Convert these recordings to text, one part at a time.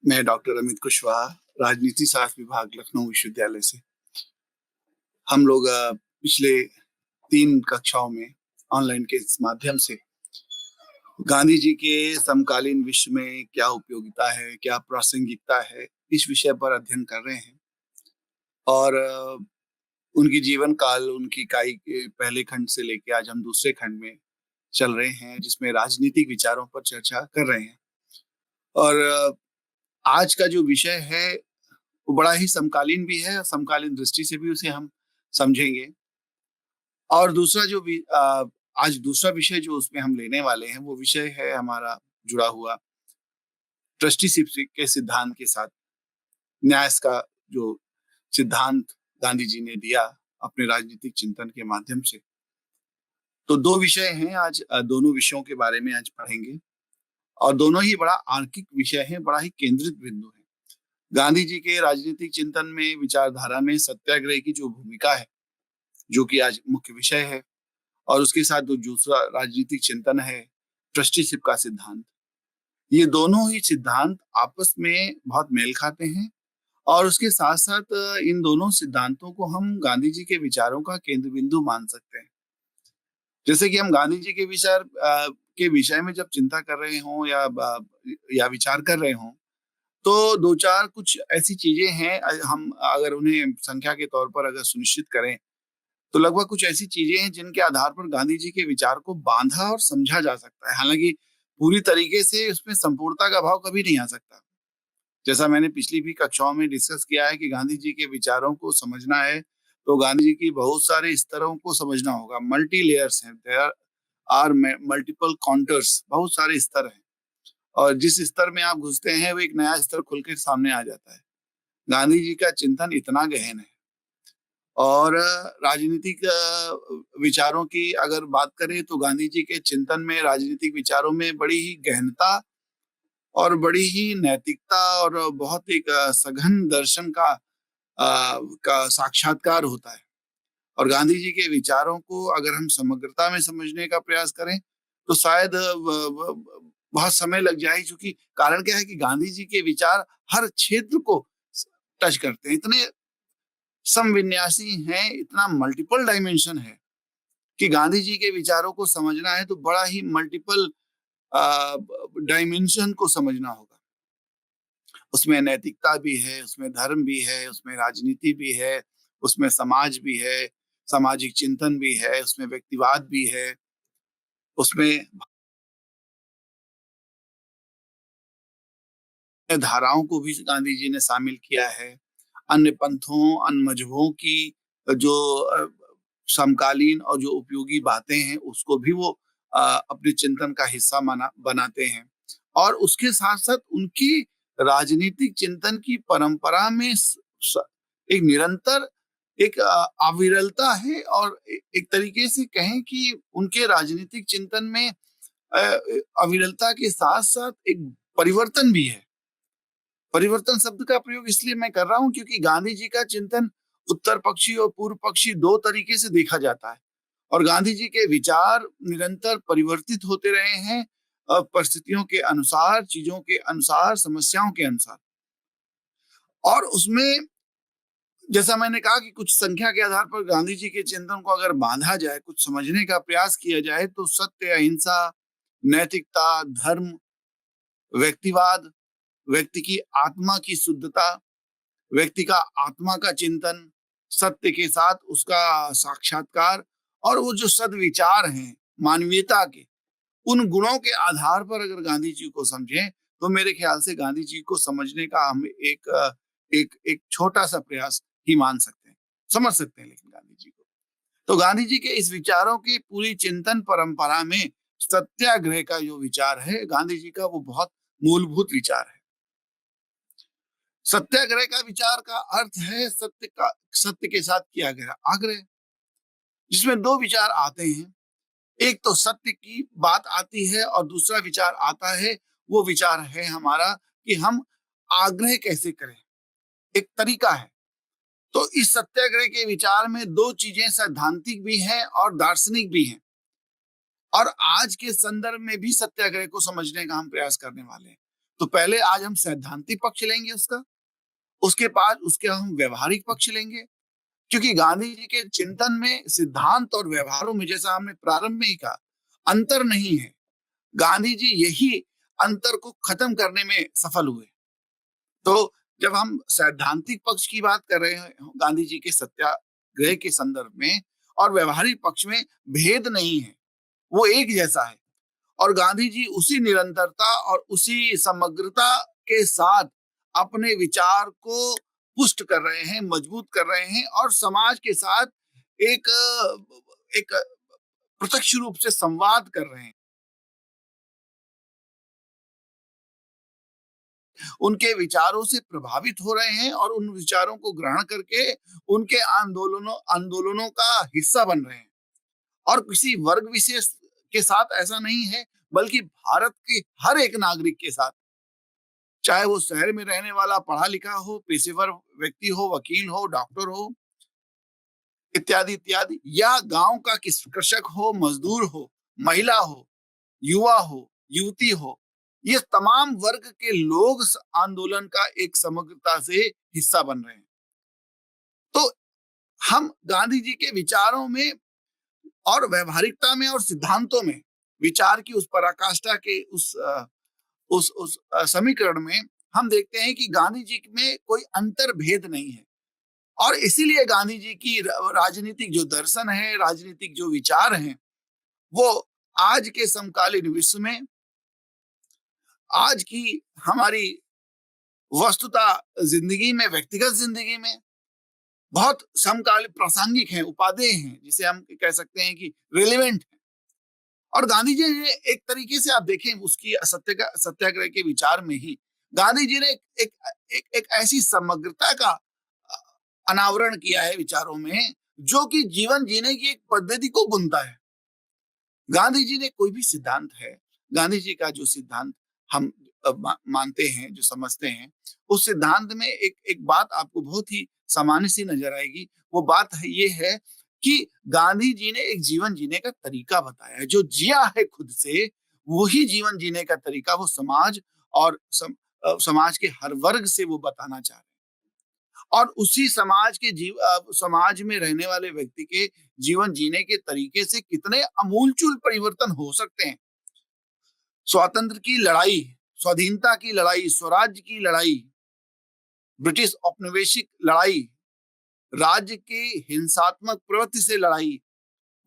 मैं डॉक्टर अमित कुशवाहा, राजनीति शास्त्र विभाग, लखनऊ विश्वविद्यालय से। हम लोग पिछले 3 कक्षाओं में ऑनलाइन के इस माध्यम से गांधी जी के समकालीन विश्व में क्या उपयोगिता है, क्या प्रासंगिकता है, इस विषय पर अध्ययन कर रहे हैं। और उनकी जीवन काल, उनकी इकाई के पहले खंड से लेके आज हम दूसरे खंड में चल रहे हैं, जिसमें राजनीतिक विचारों पर चर्चा कर रहे हैं। और आज का जो विषय है वो बड़ा ही समकालीन भी है और समकालीन दृष्टि से भी उसे हम समझेंगे। और दूसरा आज दूसरा विषय जो उसमें हम लेने वाले हैं, वो विषय है हमारा जुड़ा हुआ ट्रस्टीशिप के सिद्धांत के साथ। न्यास का जो सिद्धांत गांधी जी ने दिया अपने राजनीतिक चिंतन के माध्यम से। तो 2 विषय हैं आज, दोनों विषयों के बारे में आज पढ़ेंगे और दोनों ही बड़ा आर्किक विषय हैं, बड़ा ही केंद्रित बिंदु है। गांधी जी के राजनीतिक चिंतन में, विचारधारा में सत्याग्रह की जो भूमिका है, जो कि आज मुख्य विषय है, और उसके साथ जो दूसरा राजनीतिक चिंतन है, ट्रस्टीशिप का सिद्धांत। ये दोनों ही सिद्धांत आपस में बहुत मेल खाते हैं और उसके साथ-साथ इन दोनों सिद्धांतों को हम गांधी जी के विचारों का केंद्र बिंदु मान सकते हैं। जैसे कि हम गांधी जी के विचार के विषय में जब चिंता कर रहे हों या विचार कर रहे हों, तो 2-4 कुछ ऐसी चीजें हैं, हम अगर उन्हें संख्या के तौर पर अगर सुनिश्चित करें, तो लगभग कुछ ऐसी चीजें हैं जिनके आधार पर गांधी जी के विचार को बांधा और समझा जा सकता है। हालांकि पूरी तरीके से उसमें संपूर्णता का भाव कभी नहीं आ सकता। जैसा मैंने पिछली भी कक्षाओं में डिस्कस किया है कि गांधी जी के विचारों को समझना है, तो गांधी जी की बहुत सारे स्तरों को समझना होगा। मल्टी लेयर्स हैं, देयर आर मल्टीपल काउंटर्स, बहुत सारे स्तर हैं। और जिस स्तर में आप घुसते हैं, वो एक नया स्तर खुल के सामने आ जाता है। गांधी जी का चिंतन इतना गहन है। और राजनीतिक विचारों की अगर बात करें, तो गांधी जी के चिंतन में, राजनीतिक विचारों में बड़ी ही गहनता और बड़ी ही नैतिकता और बहुत एक सघन दर्शन का साक्षात्कार होता है। और गांधी जी के विचारों को अगर हम समग्रता में समझने का प्रयास करें, तो शायद बहुत समय लग जाए, क्योंकि कारण क्या है कि गांधी जी के विचार हर क्षेत्र को टच करते हैं, इतने समविन्यासी हैं, इतना मल्टीपल डायमेंशन है कि गांधी जी के विचारों को समझना है तो बड़ा ही मल्टीपल डायमेंशन को समझना होगा। उसमें नैतिकता भी है, उसमें धर्म भी है, उसमें राजनीति भी है, उसमें समाज भी है, सामाजिक चिंतन भी है, उसमें व्यक्तिवाद भी है, उसमें धाराओं को भी गांधी जी ने शामिल किया है। अन्य पंथों, अन्य मजहबों की जो समकालीन और जो उपयोगी बातें हैं, उसको भी वो अपने चिंतन का हिस्सा माना बनाते हैं। और उसके साथ-साथ उनकी राजनीतिक चिंतन की परंपरा में एक निरंतर एक अविरलता है, और एक तरीके से कहें कि उनके राजनीतिक चिंतन में अविरलता के साथ-साथ एक परिवर्तन भी है। परिवर्तन शब्द का प्रयोग इसलिए मैं कर रहा हूँ, क्योंकि गांधी जी का चिंतन उत्तर पक्षी और पूर्व पक्षी 2 तरीके से देखा जाता है। और गांधी जी के विचार निरंतर परिवर्तित होते रहे हैं, परिस्थितियों के अनुसार, चीजों के अनुसार, समस्याओं के अनुसार। और उसमें जैसा मैंने कहा कि कुछ संख्या के आधार पर गांधी जी के चिंतन को अगर बांधा जाए, कुछ समझने का प्रयास किया जाए, तो सत्य, अहिंसा, नैतिकता, धर्म, व्यक्तिवाद, व्यक्ति की आत्मा की शुद्धता, व्यक्ति का आत्मा का चिंतन, सत्य के साथ उसका साक्षात्कार, और वो जो सद्विचार हैं मानवीयता के, उन गुणों के आधार पर अगर गांधी जी को समझें, तो मेरे ख्याल से गांधी जी को समझने का हम एक छोटा सा प्रयास ही मान सकते हैं, समझ सकते हैं लेकिन गांधी जी को। तो गांधी जी के इस विचारों की पूरी चिंतन परंपरा में सत्याग्रह का जो विचार है गांधी जी का, वो बहुत मूलभूत विचार है। सत्याग्रह का विचार का अर्थ है सत्य के साथ किया गया आग्रह, जिसमें 2 विचार आते हैं। एक तो सत्य की बात आती है और दूसरा विचार आता है, वो विचार है हमारा कि हम आग्रह कैसे करें, एक तरीका है। तो इस सत्याग्रह के विचार में 2 चीजें सैद्धांतिक भी हैं और दार्शनिक भी हैं। और आज के संदर्भ में भी सत्याग्रह को समझने का हम प्रयास करने वाले हैं। तो पहले आज हम सैद्धांतिक पक्ष लेंगे उसका, उसके बाद उसके हम व्यवहारिक पक्ष लेंगे, क्योंकि गांधी जी के चिंतन में सिद्धांत और व्यवहारों में, जैसा हमने प्रारंभ में ही कहा, अंतर नहीं है। गांधी जी यही अंतर को खत्म करने में सफल हुए। तो जब हम सैद्धांतिक पक्ष की बात कर रहे हैं गांधी जी के सत्याग्रह के संदर्भ में, और व्यवहारिक पक्ष में भेद नहीं है, वो एक जैसा है। और गांधी जी उसी निरंतरता और उसी समग्रता के साथ अपने विचार को पुष्ट कर रहे हैं, मजबूत कर रहे हैं, और समाज के साथ एक एक प्रत्यक्ष रूप से संवाद कर रहे हैं। उनके विचारों से प्रभावित हो रहे हैं और उन विचारों को ग्रहण करके उनके आंदोलनों आंदोलनों का हिस्सा बन रहे हैं। और किसी वर्ग विशेष के साथ ऐसा नहीं है, बल्कि भारत के हर एक नागरिक के साथ, चाहे वो शहर में रहने वाला पढ़ा लिखा हो, पेशेवर व्यक्ति हो, वकील हो, डॉक्टर हो, इत्यादि इत्यादि, या गांव का किस कृषक हो, मजदूर हो, महिला हो, युवा हो, युवती हो, ये तमाम वर्ग के लोग इस आंदोलन का एक समग्रता से हिस्सा बन रहे हैं। तो हम गांधी जी के विचारों में और व्यवहारिकता में और सिद्धांतों में, विचार की उस पराकाष्ठा के उस समीकरण में हम देखते हैं कि गांधी जी में कोई अंतर भेद नहीं है। और इसीलिए गांधी जी की राजनीतिक जो दर्शन है, राजनीतिक जो विचार हैं, वो आज के समकालीन विश्व में, आज की हमारी वस्तुता जिंदगी में, व्यक्तिगत जिंदगी में बहुत समकालीन प्रासंगिक हैं, उपादेय हैं, जिसे हम कह सकते हैं कि रिलेवेंट है। और गांधी जी ने एक तरीके से आप देखें उसकी सत्याग्रह के विचार में ही गांधी जी ने एक ऐसी समग्रता का अनावरण किया है विचारों में, जो कि जीवन जीने की एक पद्धति को बुनता है। गांधी जी ने कोई भी सिद्धांत है, गांधी जी का जो सिद्धांत हम मानते हैं, जो समझते हैं, उस सिद्धांत में एक एक बात आपको बहुत ही सामान्य सी नजर आएगी। वो बात है, ये है कि गांधी जी ने एक जीवन जीने का तरीका बताया है, जो जिया है खुद से, वही जीवन जीने का तरीका वो समाज और समाज के हर वर्ग से वो बताना चाह रहे हैं। और उसी समाज के समाज में रहने वाले व्यक्ति के जीवन जीने के तरीके से कितने अमूलचूल परिवर्तन हो सकते हैं। स्वातंत्र की लड़ाई, स्वाधीनता की लड़ाई, स्वराज्य की लड़ाई, ब्रिटिश औपनिवेशिक लड़ाई, राज्य की हिंसात्मक प्रवृत्ति से लड़ाई,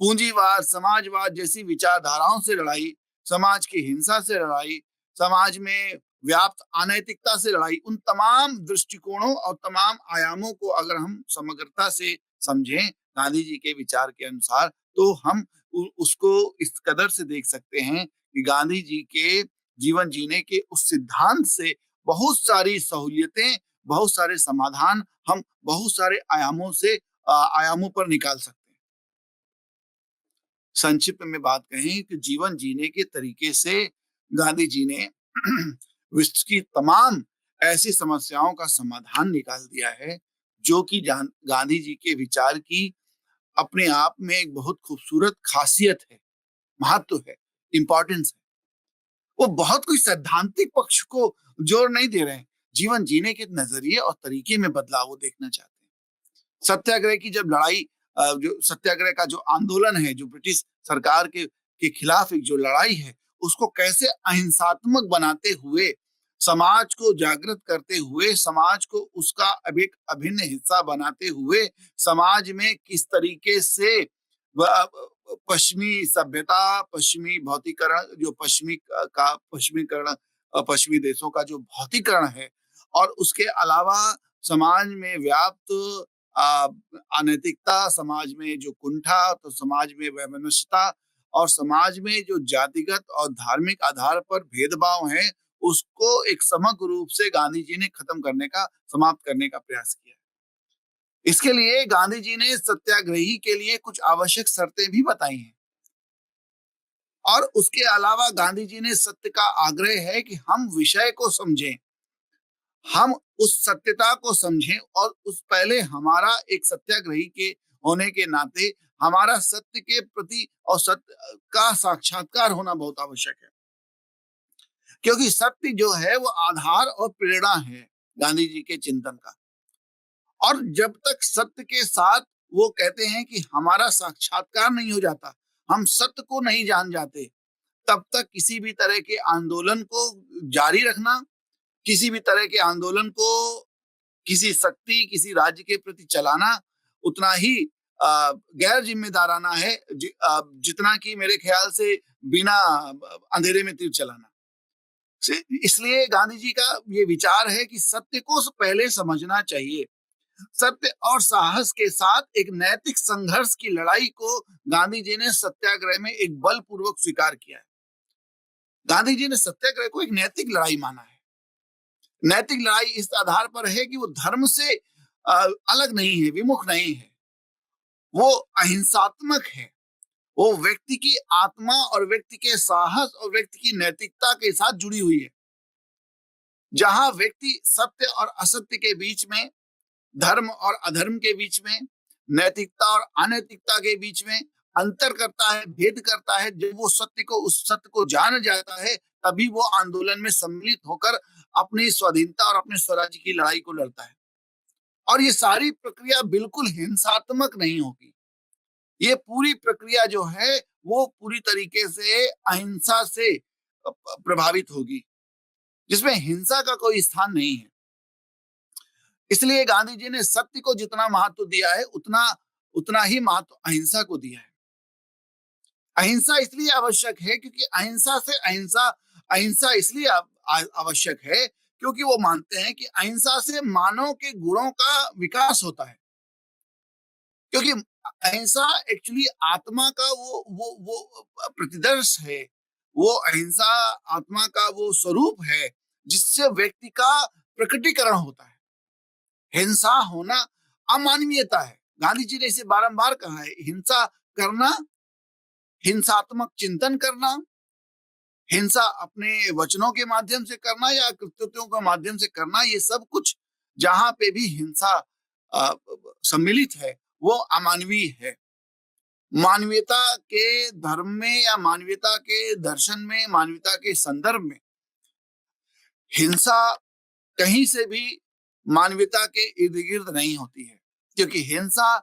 पूंजीवाद, समाजवाद जैसी विचारधाराओं से लड़ाई, समाज की हिंसा से लड़ाई, समाज में व्याप्त अनैतिकता से लड़ाई, उन तमाम दृष्टिकोणों और तमाम आयामों को अगर हम समग्रता से समझें गांधी जी के विचार के अनुसार, तो हम उसको इस कदर से देख सकते हैं कि गांधी जी के जीवन जीने के उस सिद्धांत से बहुत सारी सहूलियतें, बहुत सारे समाधान हम बहुत सारे आयामों से आयामों पर निकाल सकते हैं। संक्षिप्त में बात कहें कि जीवन जीने के तरीके से गांधी जी ने विश्व की तमाम ऐसी समस्याओं का समाधान निकाल दिया है, जो कि गांधी जी के विचार की अपने आप में एक बहुत खूबसूरत खासियत है, महत्व है, इंपॉर्टेंस है। वो बहुत कोई सैद्धांतिक पक्ष को जोर नहीं दे रहे हैं, जीवन जीने के नजरिए और तरीके में बदलाव वो देखना चाहते हैं। सत्याग्रह की जब लड़ाई, जो सत्याग्रह का जो आंदोलन है, जो ब्रिटिश सरकार के खिलाफ एक जो लड़ाई है, उसको कैसे अहिंसात्मक बनाते हुए, समाज को जागृत करते हुए, समाज को उसका अब एक अभिन्न हिस्सा बनाते हुए, समाज में किस तरीके से पश्चिमी सभ्यता, पश्चिमी भौतिकरण, जो पश्चिमीकरण, पश्चिमी देशों का जो भौतिकरण है, और उसके अलावा समाज में व्याप्त अ, अनैतिकता, समाज में जो कुंठा, तो समाज में वैमनस्यता, और समाज में जो जातिगत और धार्मिक आधार पर भेदभाव है, उसको एक समग्र रूप से गांधी जी ने खत्म करने का, समाप्त करने का प्रयास किया। इसके लिए गांधी जी ने सत्याग्रही के लिए कुछ आवश्यक शर्तें भी बताई हैं। और उसके अलावा गांधी जी ने सत्य का आग्रह है कि हम विषय को समझें, हम उस सत्यता को समझें, और उस पहले हमारा एक सत्याग्रही के होने के नाते हमारा सत्य के प्रति और सत्य का साक्षात्कार होना बहुत आवश्यक है, क्योंकि सत्य जो है वो आधार और प्रेरणा है गांधी जी के चिंतन का। और जब तक सत्य के साथ वो कहते हैं कि हमारा साक्षात्कार नहीं हो जाता, हम सत्य को नहीं जान जाते, तब तक किसी भी तरह के आंदोलन को जारी रखना, किसी भी तरह के आंदोलन को किसी शक्ति, किसी राज्य के प्रति चलाना उतना ही गैर जिम्मेदाराना है जितना कि मेरे ख्याल से बिना अंधेरे में तीर चलाना। इसलिए गांधी जी का ये विचार है कि सत्य को पहले समझना चाहिए। सत्य और साहस के साथ एक नैतिक संघर्ष की लड़ाई को गांधी जी ने सत्याग्रह में एक बलपूर्वक स्वीकार किया है। गांधी जी ने सत्याग्रह को एक नैतिक लड़ाई माना है। नैतिक लड़ाई इस आधार पर है कि वो धर्म से अलग नहीं है, विमुख नहीं है, वो अहिंसात्मक है। वो व्यक्ति की आत्मा और व्यक्ति के साहस और व्यक्ति की नैतिकता के साथ जुड़ी हुई है। जहां व्यक्ति सत्य और असत्य के बीच में, धर्म और अधर्म के बीच में, नैतिकता और अनैतिकता के बीच में अंतर करता है, भेद करता है, जब वो उस सत्य को जान जाता है, तभी वो आंदोलन में सम्मिलित होकर अपनी स्वाधीनता और अपने स्वराज्य की लड़ाई को लड़ता है। और ये सारी प्रक्रिया बिल्कुल हिंसात्मक नहीं होगी। ये पूरी प्रक्रिया जो है वो पूरी तरीके से अहिंसा से प्रभावित होगी, जिसमें हिंसा का कोई स्थान नहीं है। इसलिए गांधी जी ने सत्य को जितना महत्व दिया है, उतना उतना ही महत्व अहिंसा को दिया है। अहिंसा इसलिए आवश्यक है क्योंकि अहिंसा इसलिए आवश्यक है क्योंकि वो मानते हैं कि अहिंसा से मानव के गुणों का विकास होता है। क्योंकि अहिंसा एक्चुअली आत्मा का वो प्रतिदर्श है। वो अहिंसा आत्मा का वो स्वरूप है जिससे व्यक्ति का प्रकटीकरण होता है। हिंसा होना अमानवीयता है। गांधी जी ने इसे बारंबार कहा है। हिंसा करना, हिंसात्मक चिंतन करना, हिंसा अपने वचनों के माध्यम से करना या कृत्यों के माध्यम से करना, ये सब कुछ जहां पे भी हिंसा सम्मिलित है वो अमानवीय है। मानवीयता के धर्म में या मानवीयता के दर्शन में, मानवीयता के संदर्भ में हिंसा कहीं से भी मानवीयता के इर्द गिर्द नहीं होती है, क्योंकि हिंसा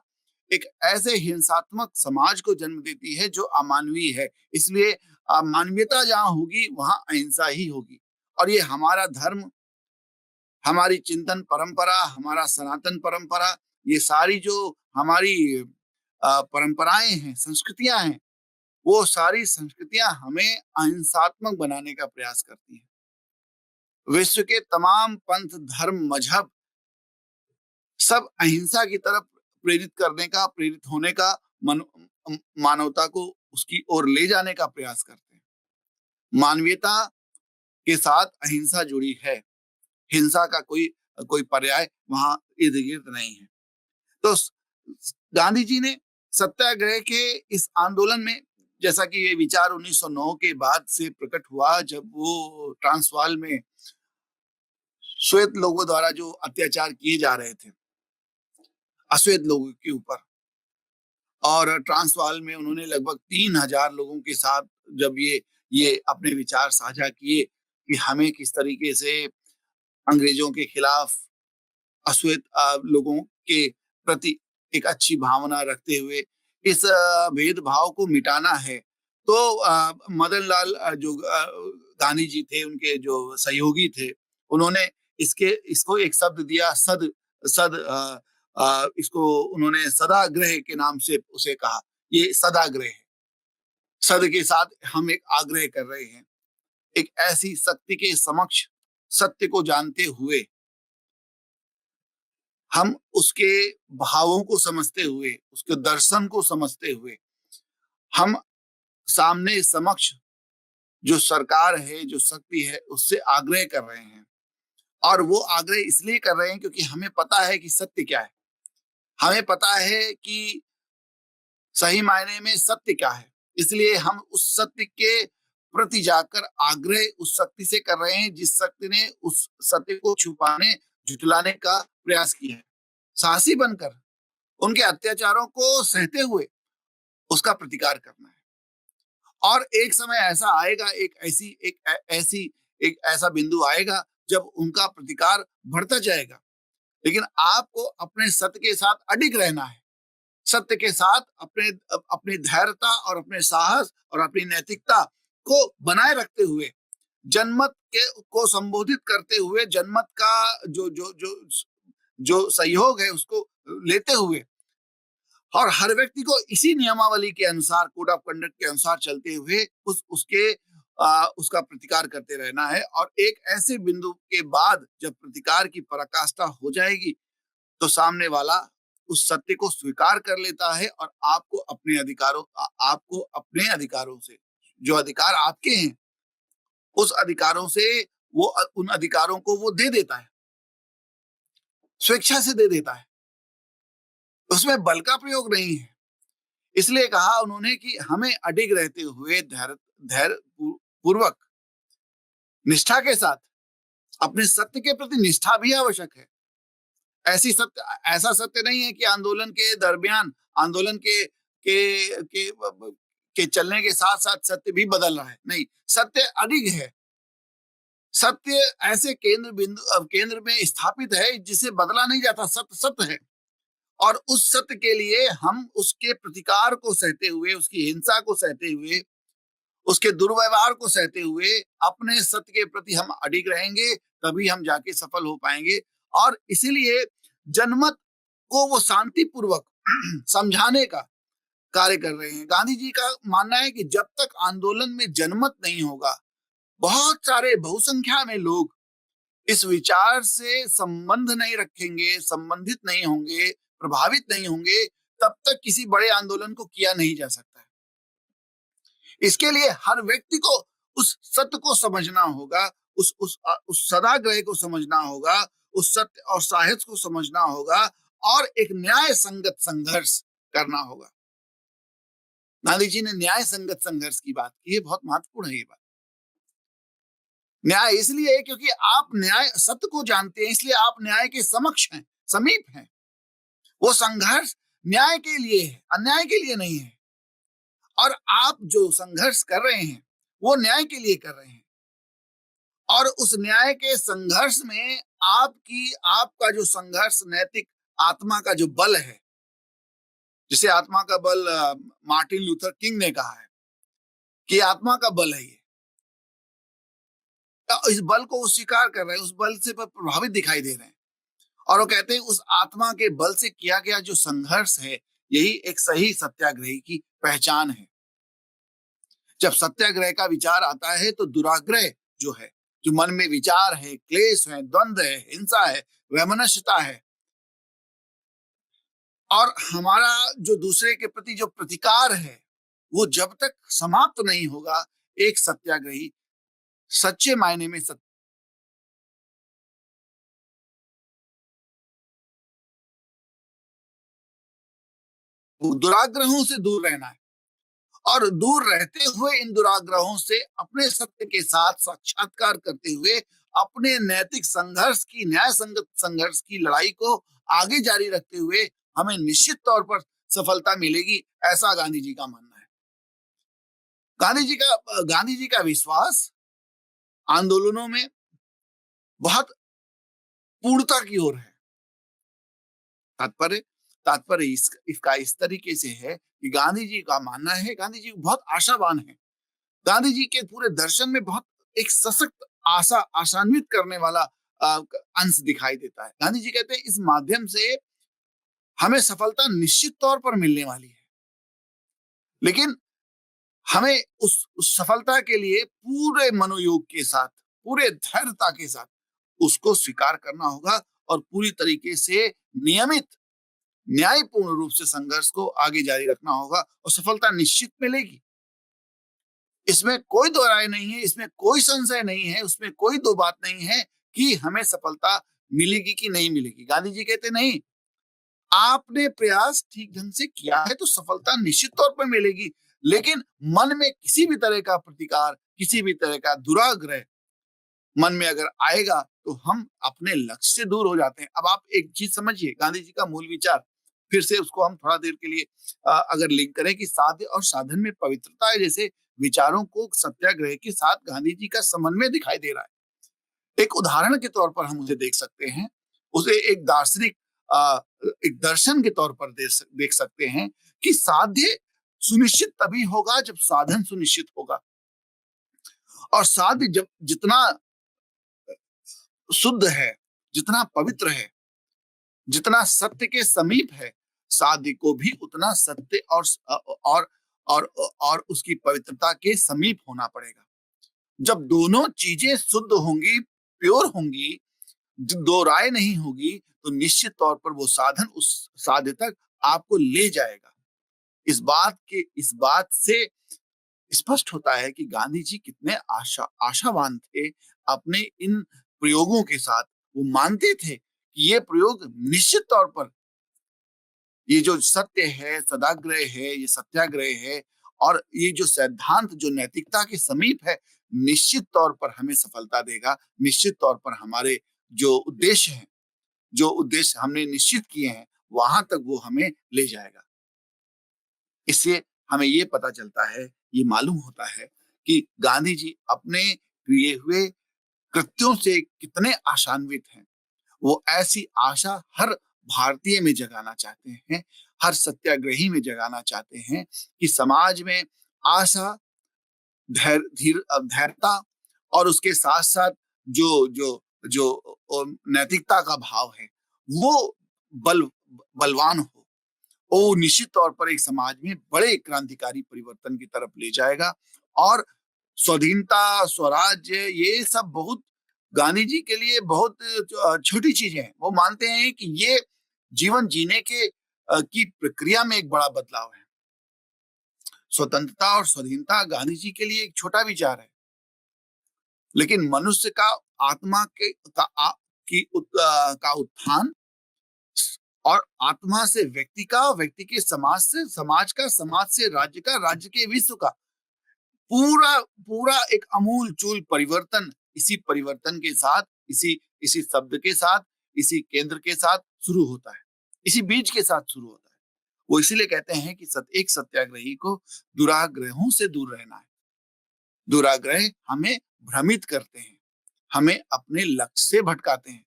एक ऐसे हिंसात्मक समाज को जन्म देती है जो अमानवीय है। इसलिए मानवीयता जहां होगी वहां अहिंसा ही होगी। और ये हमारा धर्म, हमारी चिंतन परंपरा, हमारा सनातन परंपरा, ये सारी जो हमारी परंपराएं हैं, संस्कृतियां हैं, वो सारी संस्कृतियां हमें अहिंसात्मक बनाने का प्रयास करती हैं। विश्व के तमाम पंथ, धर्म, मजहब सब अहिंसा की तरफ प्रेरित होने का, मानवता को उसकी ओर ले जाने का प्रयास करते हैं। मानवीयता के साथ अहिंसा जुड़ी है। हिंसा का कोई पर्याय वहां इर्द गिर्द नहीं है। तो गांधी जी ने सत्याग्रह के इस आंदोलन में, जैसा कि ये विचार 1909 के बाद से प्रकट हुआ, जब वो ट्रांसवाल में श्वेत लोगों द्वारा जो अत्याचार किए जा रहे थे अश्वेत लोगों के ऊपर, और ट्रांसवाल में उन्होंने लगभग 3000 लोगों के साथ जब ये अपने विचार साझा किए कि हमें किस तरीके से अंग्रेजों के खिलाफ अश्वेत लोगों के प्रति एक अच्छी भावना रखते हुए इस भेदभाव को मिटाना है, तो मदन लाल जो गांधी जी थे, उनके जो सहयोगी थे, उन्होंने इसको एक शब्द दिया, सद सद इसको उन्होंने सदाग्रह के नाम से उसे कहा। ये सदाग्रह है। सद के साथ हम एक आग्रह कर रहे हैं, एक ऐसी शक्ति के समक्ष सत्य को जानते हुए, हम उसके भावों को समझते हुए, उसके दर्शन को समझते हुए, हम सामने समक्ष जो सरकार है, जो शक्ति है, उससे आग्रह कर रहे हैं। और वो आग्रह इसलिए कर रहे हैं क्योंकि हमें पता है कि सत्य क्या है। हमें पता है कि सही मायने में सत्य क्या है। इसलिए हम उस सत्य के प्रति जाकर आग्रह उस शक्ति से कर रहे हैं जिस शक्ति ने उस सत्य को छुपाने, झुठलाने का प्रयास किया है। साहसी बनकर उनके अत्याचारों को सहते हुए उसका प्रतिकार करना है। और एक समय ऐसा आएगा, एक ऐसा बिंदु आएगा जब उनका प्रतिकार बढ़ता जाएगा। लेकिन आपको अपने सत्य के साथ अडिग रहना है। सत्य के साथ अपनी धैर्यता और अपने साहस और अपनी नैतिकता को बनाए रखते हुए, जनमत के को संबोधित करते हुए, जनमत का जो जो जो जो सहयोग है उसको लेते हुए, और हर व्यक्ति को इसी नियमावली के अनुसार, कोड ऑफ कंडक्ट के अनुसार चलते हुए उसका प्रतिकार करते रहना है। और एक ऐसे बिंदु के बाद जब प्रतिकार की पराकाष्ठा हो जाएगी, तो सामने वाला उस सत्य को स्वीकार कर लेता है और आपको अपने अधिकारों से, जो अधिकार आपके हैं, उस अधिकारों से उन अधिकारों को वो दे देता है, स्वेच्छा से दे देता है। उसमें बल का प्रयोग नहीं है। इसलिए कहा उन्होंने कि हमें अडिग रहते हुए धैर्य धैर्य पूर्वक, निष्ठा के साथ अपने सत्य के प्रति निष्ठा भी आवश्यक है। ऐसा सत्य नहीं है कि आंदोलन के दरमियान, आंदोलन के चलने के साथ साथ सत्य भी बदल रहा है। नहीं, सत्य अडिग है। सत्य ऐसे केंद्र में स्थापित है जिसे बदला नहीं जाता। सत्य सत्य है। और उस सत्य के लिए हम उसके प्रतिकार को सहते हुए, उसकी हिंसा को सहते हुए, उसके दुर्व्यवहार को सहते हुए अपने सत्य के प्रति हम अडिग रहेंगे, तभी हम जाके सफल हो पाएंगे। और इसीलिए जनमत को वो शांतिपूर्वक समझाने का कार्य कर रहे हैं। गांधी जी का मानना है कि जब तक आंदोलन में जनमत नहीं होगा, बहुत सारे बहुसंख्या में लोग इस विचार से संबंध नहीं रखेंगे, संबंधित नहीं होंगे, प्रभावित नहीं होंगे, तब तक किसी बड़े आंदोलन को किया नहीं जा सकता है। इसके लिए हर व्यक्ति को उस सत्य को समझना होगा, उस सदाग्रह को समझना होगा, उस सत्य और साहस को समझना होगा, और एक न्याय संगत संघर्ष करना होगा। गांधी जी ने न्याय संगत संघर्ष की बात की है, बहुत महत्वपूर्ण है ये बात। न्याय इसलिए क्योंकि आप न्याय सत्य को जानते हैं, इसलिए आप न्याय के समक्ष हैं, समीप हैं। वो संघर्ष न्याय के लिए है, अन्याय के लिए नहीं है। और आप जो संघर्ष कर रहे हैं वो न्याय के लिए कर रहे हैं। और उस न्याय के संघर्ष में आपका जो संघर्ष, नैतिक आत्मा का जो बल है, जिसे आत्मा का बल मार्टिन लूथर किंग ने कहा है कि आत्मा का बल है ये, इस बल को वो स्वीकार कर रहे हैं, उस बल से प्रभावित दिखाई दे रहे हैं। और वो कहते हैं उस आत्मा के बल से किया गया जो संघर्ष है, यही एक सही सत्याग्रही की पहचान है। जब सत्याग्रह का विचार आता है तो दुराग्रह जो है, जो मन में विचार है, क्लेश है, द्वंद्व है, हिंसा है, वैमनस्यता है, और हमारा जो दूसरे के प्रति जो प्रतिकार है, वो जब तक समाप्त नहीं होगा, एक सत्याग्रही सच्चे मायने में दुराग्रहों से दूर रहना है। और दूर रहते हुए इन दुराग्रहों से अपने सत्य के साथ साक्षात्कार करते हुए अपने नैतिक संघर्ष की, न्याय संगत संघर्ष की लड़ाई को आगे जारी रखते हुए हमें निश्चित तौर पर सफलता मिलेगी, ऐसा गांधी जी का मानना है। गांधी जी का विश्वास आंदोलनों में बहुत पूर्णता की ओर है। तात्पर्य तात्पर्य इसका इस तरीके से है कि गांधी जी का मानना है, गांधी जी बहुत आशावान है। गांधी जी के पूरे दर्शन में बहुत एक सशक्त, आशान्वित करने वाला अंश दिखाई देता है। गांधी जी कहते हैं इस माध्यम से हमें सफलता निश्चित तौर पर मिलने वाली है, लेकिन हमें उस सफलता के लिए पूरे मनोयोग के साथ, पूरे धैर्यता के साथ उसको स्वीकार करना होगा और पूरी तरीके से नियमित, न्यायपूर्ण रूप से संघर्ष को आगे जारी रखना होगा, और सफलता निश्चित मिलेगी। इसमें कोई दो राय नहीं है, इसमें कोई संशय नहीं है, उसमें कोई दो बात नहीं है कि हमें सफलता मिलेगी कि नहीं मिलेगी। गांधी जी कहते नहीं, आपने प्रयास ठीक ढंग से किया है तो सफलता निश्चित तौर पर मिलेगी, लेकिन मन में किसी भी तरह का प्रतिकार, किसी भी तरह का दुराग्रह मन में अगर आएगा तो हम अपने लक्ष्य से दूर हो जाते हैं। अब आप एक चीज समझिए, गांधी जी का मूल विचार, फिर से उसको हम थोड़ा देर के लिए अगर लिंक करें कि साध्य और साधन में पवित्रता है जैसे विचारों को सत्याग्रह के साथ गांधी जी का समन्वय दिखाई दे रहा है। एक उदाहरण के तौर पर हम उसे देख सकते हैं, उसे एक दार्शनिक एक दर्शन के तौर पर देख सकते हैं कि साध्य सुनिश्चित तभी होगा जब साधन सुनिश्चित होगा। और साध्य जब जितना शुद्ध है, जितना पवित्र है, जितना सत्य के समीप है, साध्य को भी उतना सत्य और और उसकी पवित्रता के समीप होना पड़ेगा। जब दोनों चीजें शुद्ध होंगी, प्योर होंगी, दो राय नहीं होगी, तो निश्चित तौर पर वो साधन उस साध्य तक आपको ले जाएगा। इस बात से स्पष्ट होता है कि गांधी जी कितने आशावान थे अपने इन प्रयोगों के साथ। वो मानते थे कि ये प्रयोग निश्चित तौर पर, ये जो सत्य है, सदाग्रह है, ये सत्याग्रह है, और ये जो सिद्धांत जो नैतिकता के समीप है, निश्चित तौर पर हमें सफलता देगा। निश्चित तौर पर हमारे जो उद्देश्य हैं, जो उद्देश्य हमने निश्चित किए हैं, वहां तक वो हमें ले जाएगा। इससे हमें ये पता चलता है, ये मालूम होता है कि गांधी जी अपने किए हुए कृत्यों से कितने आशान्वित हैं। वो ऐसी आशा हर भारतीय में जगाना चाहते हैं, हर सत्याग्रही में जगाना चाहते हैं कि समाज में आशा, धैर्यता और उसके साथ साथ जो जो जो नैतिकता का भाव है, वो बल बलवान हो। वो निश्चित तौर पर एक समाज में बड़े क्रांतिकारी परिवर्तन की तरफ ले जाएगा। और स्वाधीनता, स्वराज्य, ये सब बहुत गांधी जी के लिए बहुत छोटी चीजें हैं। वो मानते हैं कि ये जीवन जीने के की प्रक्रिया में एक बड़ा बदलाव है। स्वतंत्रता और स्वाधीनता गांधी जी के लिए एक छोटा विचार है, लेकिन मनुष्य का आत्मा के का उत्थान, और आत्मा से व्यक्ति का, व्यक्ति के समाज से समाज का, समाज से राज्य का, राज्य के विश्व का पूरा पूरा एक अमूल चूल परिवर्तन, इसी परिवर्तन के साथ, इसी इसी शब्द के साथ, इसी केंद्र के साथ शुरू होता है, इसी बीज के साथ शुरू होता है। वो इसीलिए कहते हैं कि एक सत्याग्रही को दुराग्रहों से दूर रहना है। दुराग्रह हमें भ्रमित करते हैं, हमें अपने लक्ष्य से भटकाते हैं,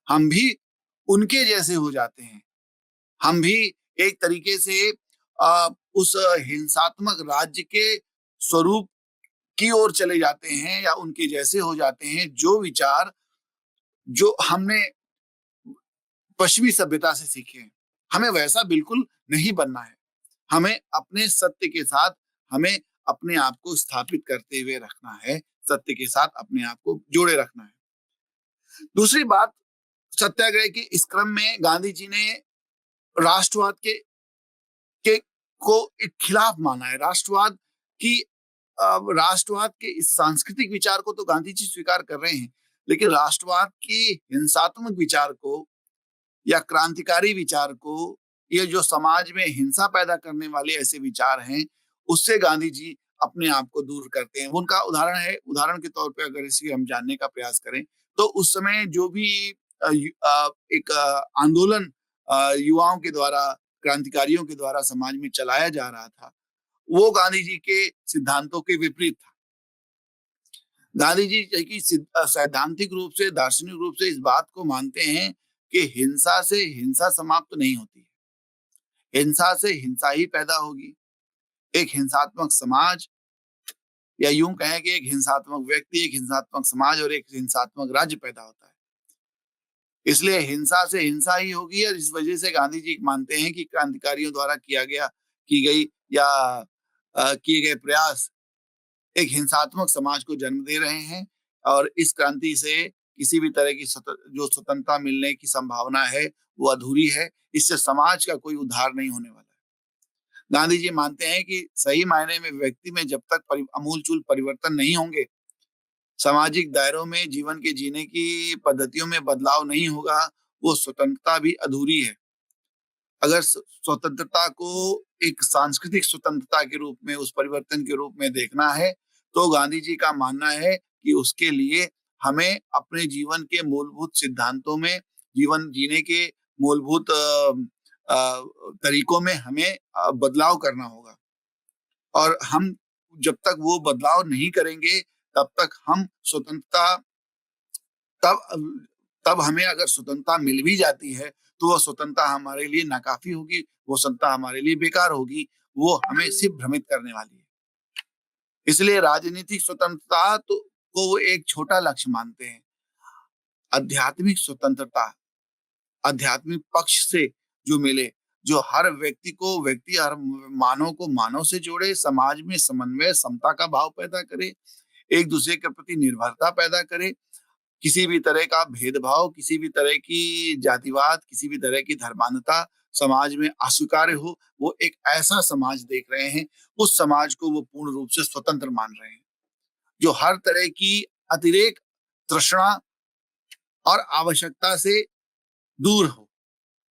हम भी उनके जैसे हो जाते हैं, हम भी एक तरीके से उस हिंसात्मक राज्य के स्वरूप की ओर चले जाते हैं, या उनके जैसे हो जाते हैं। जो विचार जो हमने पश्चिमी सभ्यता से सीखे हैं, हमें वैसा बिल्कुल नहीं बनना है। हमें अपने सत्य के साथ, हमें अपने आप को स्थापित करते हुए रखना है, सत्य के साथ अपने आप को जोड़े रखना है। दूसरी बात, सत्याग्रह के इस क्रम में गांधी जी ने राष्ट्रवाद के को एक खिलाफ माना है। राष्ट्रवाद के इस सांस्कृतिक विचार को तो गांधी जी स्वीकार कर रहे हैं, लेकिन राष्ट्रवाद की हिंसात्मक विचार को या क्रांतिकारी विचार को, ये जो समाज में हिंसा पैदा करने वाले ऐसे विचार हैं, उससे गांधी जी अपने आप को दूर करते हैं। उनका उदाहरण के तौर पे अगर इसे हम जानने का प्रयास करें, तो उस समय जो भी एक आंदोलन युवाओं के द्वारा, क्रांतिकारियों के द्वारा समाज में चलाया जा रहा था, वो गांधी जी के सिद्धांतों के विपरीत था। गांधी जी की सैद्धांतिक रूप से, दार्शनिक रूप से इस बात को मानते हैं कि हिंसा से हिंसा समाप्त नहीं होती है, हिंसा से हिंसा ही पैदा होगी। एक हिंसात्मक समाज, या यूं कहें कि एक हिंसात्मक व्यक्ति, एक हिंसात्मक समाज और एक हिंसात्मक राज्य पैदा होता है। इसलिए हिंसा से हिंसा ही होगी, और इस वजह से गांधी जी मानते हैं कि क्रांतिकारियों द्वारा किए गए प्रयास एक हिंसात्मक समाज को जन्म दे रहे हैं, और इस क्रांति से किसी भी तरह की जो स्वतंत्रता मिलने की संभावना है, वो अधूरी है। इससे समाज का कोई उद्धार नहीं होने वाला है। गांधी जी मानते हैं कि सही मायने में व्यक्ति में जब तक अमूलचूल परिवर्तन नहीं होंगे, सामाजिक दायरों में जीवन के जीने की पद्धतियों में बदलाव नहीं होगा, वो स्वतंत्रता भी अधूरी है। अगर स्वतंत्रता को एक सांस्कृतिक स्वतंत्रता के रूप में, उस परिवर्तन के रूप में देखना है, तो गांधी जी का मानना है कि उसके लिए हमें अपने जीवन के मूलभूत सिद्धांतों में, जीवन जीने के मूलभूत तरीकों में हमें बदलाव करना होगा और हम जब तक वो बदलाव नहीं करेंगे, तब तक हम स्वतंत्रता तब तब हमें अगर स्वतंत्रता मिल भी जाती है, तो वो स्वतंत्रता हमारे लिए नाकाफ़ी होगी, वो स्वतंत्रता हमारे लिए बेकार होगी, वो हमें सिर्फ़ भ्रमित करने वाली है। इसलिए राजनीतिक स्वतंत्रता तो को वो एक छोटा लक्ष्य मानते हैं। आध्यात्मिक स्वतंत्रता, आध्यात्मिक पक्ष से जो मिले, जो हर व्यक्ति को व्यक्ति, हर मानव को मानव से जोड़े, समाज में समन्वय, समता का भाव पैदा करे, एक-दूसरे के प्रति निर्भरता पैदा करे, किसी भी तरह का भेदभाव, किसी भी तरह की जातिवाद, किसी भी तरह की धर्मांधता समाज में अस्वीकार्य हो, वो एक ऐसा समाज देख रहे हैं, उस समाज को वो पूर्ण रूप से स्वतंत्र मान रहे हैं, जो हर तरह की अतिरेक, तृष्णा और आवश्यकता से दूर हो।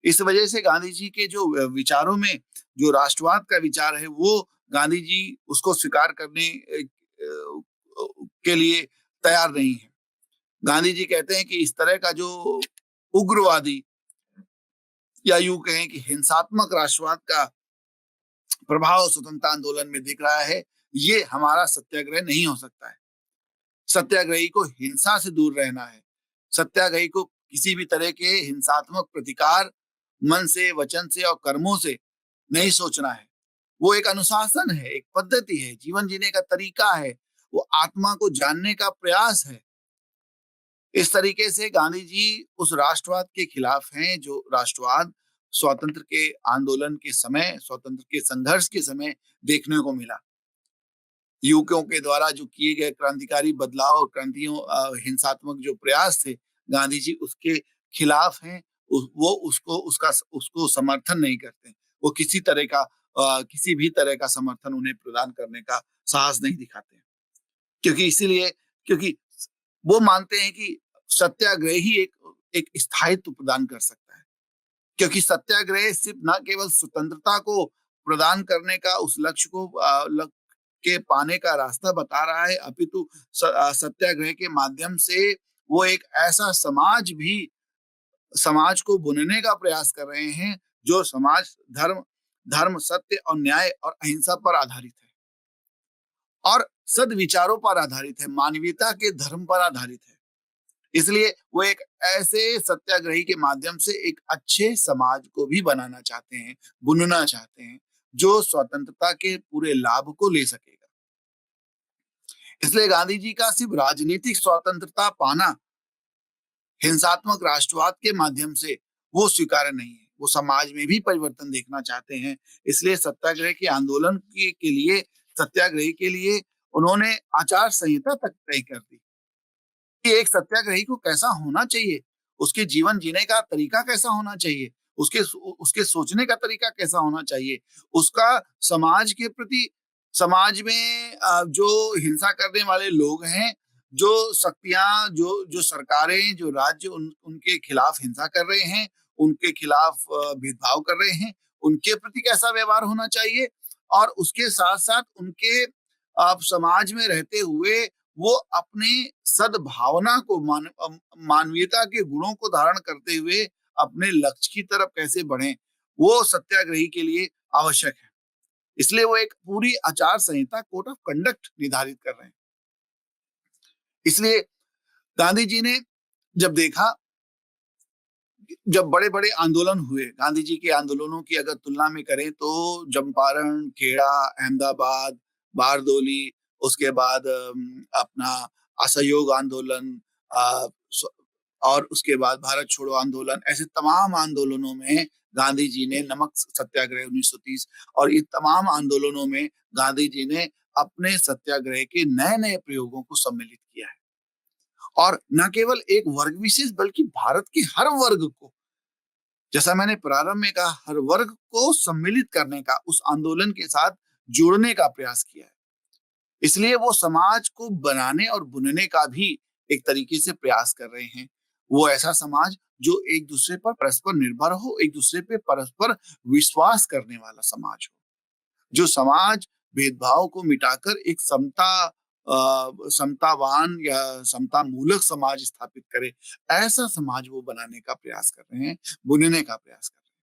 इस वजह से गांधी जी के जो विचारों में जो राष्ट्रवाद का विचार है, वो गांधी जी उसको स्वीकार करने के लिए तैयार नहीं है। गांधी जी कहते हैं कि इस तरह का जो उग्रवादी या यूं कहें कि हिंसात्मक राष्ट्रवाद का प्रभाव स्वतंत्रता आंदोलन में दिख रहा है, ये हमारा सत्याग्रह नहीं हो सकता है। सत्याग्रही को हिंसा से दूर रहना है। सत्याग्रही को किसी भी तरह के हिंसात्मक प्रतिकार मन से, वचन से और कर्मों से नहीं सोचना है। वो एक अनुशासन है, एक पद्धति है, जीवन जीने का तरीका है, वो आत्मा को जानने का प्रयास है। इस तरीके से गांधी जी उस राष्ट्रवाद के खिलाफ हैं, जो राष्ट्रवाद स्वातंत्र के आंदोलन के समय, स्वतंत्र के संघर्ष के समय देखने को मिला। युवकों के द्वारा जो किए गए क्रांतिकारी बदलाव और क्रांतियों हिंसात्मक जो प्रयास थे, गांधी जी उसके खिलाफ हैं। वो उसको समर्थन नहीं करते। वो किसी भी तरह का समर्थन उन्हें प्रदान करने का साहस नहीं दिखाते। क्योंकि इसीलिए क्योंकि वो मानते हैं कि सत्याग्रह ही एक एक स्थायित्व प्रदान कर सकता है। क्योंकि सत्याग्रह सिर्फ न केवल स्वतंत्रता को प्रदान करने का उस लक्ष्य को के पाने का रास्ता बता रहा है, अपितु सत्याग्रह के माध्यम से वो एक ऐसा समाज को बुनने का प्रयास कर रहे हैं, जो समाज धर्म, सत्य और न्याय और अहिंसा पर आधारित है और सद्विचारों पर आधारित है, मानवीयता के धर्म पर आधारित है। इसलिए वो एक ऐसे सत्याग्रही के माध्यम से एक अच्छे समाज को भी बनाना चाहते हैं, बुनना चाहते हैं, जो स्वतंत्रता के पूरे लाभ को ले सकेगा। इसलिए गांधी जी का सिर्फ राजनीतिक स्वतंत्रता पाना हिंसात्मक राष्ट्रवाद के माध्यम से वो स्वीकार्य नहीं है। वो समाज में भी परिवर्तन देखना चाहते हैं। इसलिए सत्याग्रही के लिए उन्होंने आचार संहिता तक तय कर दी कि एक सत्याग्रही को कैसा होना चाहिए, उसके जीवन जीने का तरीका कैसा होना चाहिए, उसके सोचने का तरीका कैसा होना चाहिए, उसका समाज के प्रति, समाज में जो हिंसा करने वाले लोग हैं, जो शक्तियां, जो सरकारें, जो राज्य उनके खिलाफ हिंसा कर रहे हैं, उनके खिलाफ भेदभाव कर रहे हैं, उनके प्रति कैसा व्यवहार होना चाहिए और उसके साथ साथ उनके समाज में रहते हुए वो अपनी सद्भावना को मानवीयता के गुणों को धारण करते हुए अपने लक्ष्य की तरफ कैसे बढ़ें, वो सत्याग्रही के लिए आवश्यक है। इसलिए वो एक पूरी आचार संहिता, कोड ऑफ कंडक्ट निर्धारित कर रहे हैं। इसलिए गांधी जी ने जब देखा, जब बड़े-बड़े आंदोलन हुए, गांधी जी के आंदोलनों की अगर तुलना में करें तो चंपारण, खेड़ा, अहमदाबाद, बारदोली, उसके बाद अपना असहयोग आंदोलन, अ, स और उसके बाद भारत छोड़ो आंदोलन, ऐसे तमाम आंदोलनों में गांधी जी ने नमक सत्याग्रह 1930 और इन तमाम आंदोलनों में गांधी जी ने अपने सत्याग्रह के नए-नए प्रयोगों को सम्मिलित किया है। और न केवल एक वर्ग विशेष बल्कि भारत के हर वर्ग को, जैसा मैंने प्रारंभ में कहा, हर वर्ग को सम्मिलित करने का, उस आंदोलन के साथ जुड़ने का प्रयास किया है। इसलिए वो समाज को बनाने और बुनने का भी एक तरीके से प्रयास कर रहे हैं। वो ऐसा समाज जो एक दूसरे पर परस्पर निर्भर हो, एक दूसरे पे परस्पर विश्वास करने वाला समाज हो। जो समाज भेदभाव को मिटाकर एक समतावान या समता मूलक समाज स्थापित करे, ऐसा समाज वो बनाने का प्रयास कर रहे हैं, बुनने का प्रयास कर रहे हैं।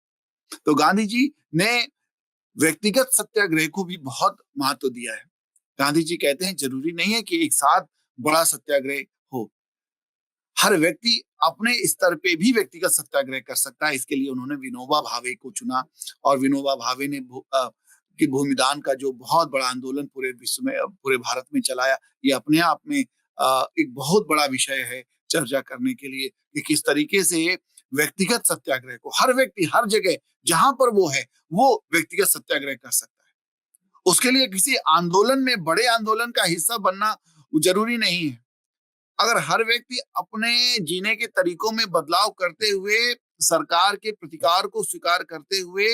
तो गांधी जी ने व्यक्तिगत सत्याग्रह को भी बहुत महत्व दिया है। गांधी जी कहते हैं जरूरी नहीं है कि एक साथ बड़ा सत्याग्रह हो। हर व्यक्ति अपने स्तर पे भी व्यक्तिगत सत्याग्रह कर सकता है। इसके लिए उन्होंने विनोबा भावे को चुना और विनोबा भावे ने कि भूमिदान का जो बहुत बड़ा आंदोलन पूरे विश्व में, पूरे भारत में चलाया, ये अपने आप में एक बहुत बड़ा विषय है चर्चा करने के लिए कि किस तरीके से व्यक्तिगत सत्याग्रह को हर व्यक्ति हर जगह जहां पर वो है वो व्यक्तिगत सत्याग्रह कर सकता है। उसके लिए किसी आंदोलन में, बड़े आंदोलन का हिस्सा बनना जरूरी नहीं है। अगर हर व्यक्ति अपने जीने के तरीकों में बदलाव करते हुए, सरकार के प्रतिकार को स्वीकार करते हुए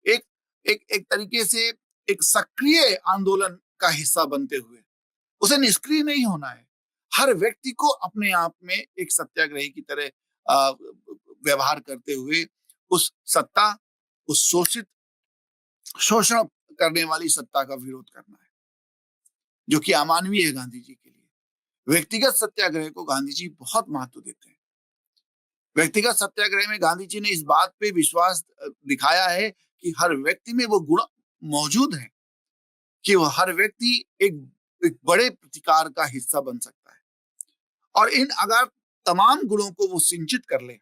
एक एक तरीके से एक सक्रिय आंदोलन का हिस्सा बनते हुए, उसे निष्क्रिय नहीं होना है। हर व्यक्ति को अपने आप में एक सत्याग्रही की तरह व्यवहार करते हुए उस सत्ता, उस शोषित, शोषण करने वाली सत्ता का विरोध करना है, जो कि अमानवीय है गांधी जी के लिए। व्यक्तिगत सत्याग्रह को गांधी जी बहुत महत्व देते हैं। व्यक्तिगत सत्याग्रह में गांधी जी ने इस बात पे विश्वास दिखाया है कि हर व्यक्ति में वो गुण मौजूद है कि वो हर व्यक्ति एक बड़े प्रतिकार का हिस्सा बन सकता है। और इन अगर तमाम गुणों को वो सिंचित कर ले,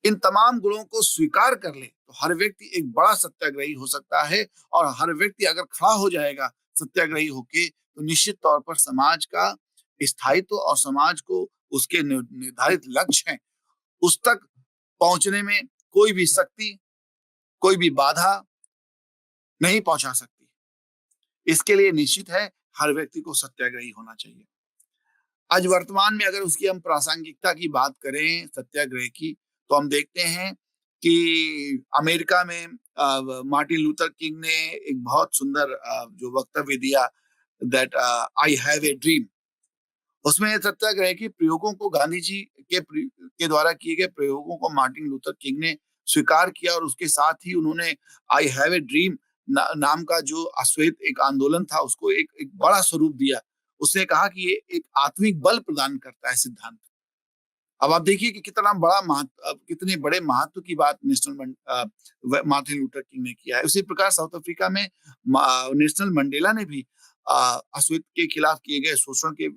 इन तमाम गुणों को स्वीकार कर ले, तो हर व्यक्ति एक बड़ा सत्याग्रही हो सकता है। और हर व्यक्ति अगर खड़ा हो जाएगा सत्याग्रही होके, तो निश्चित तौर पर समाज का स्थायित्व और समाज को उसके निर्धारित लक्ष्य हैं उस तक पहुंचने में कोई भी शक्ति, कोई भी बाधा नहीं पहुंचा सकती। इसके लिए निश्चित है हर व्यक्ति को सत्याग्रही होना चाहिए। आज वर्तमान में अगर उसकी हम प्रासंगिकता की बात करें सत्याग्रह की, तो हम देखते हैं कि अमेरिका में मार्टिन लूथर किंग ने एक बहुत सुंदर जो वक्तव्य दिया, that I have a dream. उसमें सत्याग्रह के प्रयोगों को, गांधी जी के द्वारा किए गए प्रयोगों को मार्टिन लूथर किंग ने स्वीकार किया और उसके साथ ही उन्होंने आई हैव ए ड्रीम नाम का जो अश्वेत एक आंदोलन था उसको एक बड़ा स्वरूप दिया। उसने कहा कि ये एक आत्मिक बल प्रदान करता है सिद्धांत। अब आप देखिए कि कितना बड़ा महत्व, कितने बड़े महत्व की बात मार्टिन लूथर किंग ने किया है। उसी प्रकार साउथ अफ्रीका में नेशनल मंडेला ने भी अश्वेत के खिलाफ किए गए शोषण के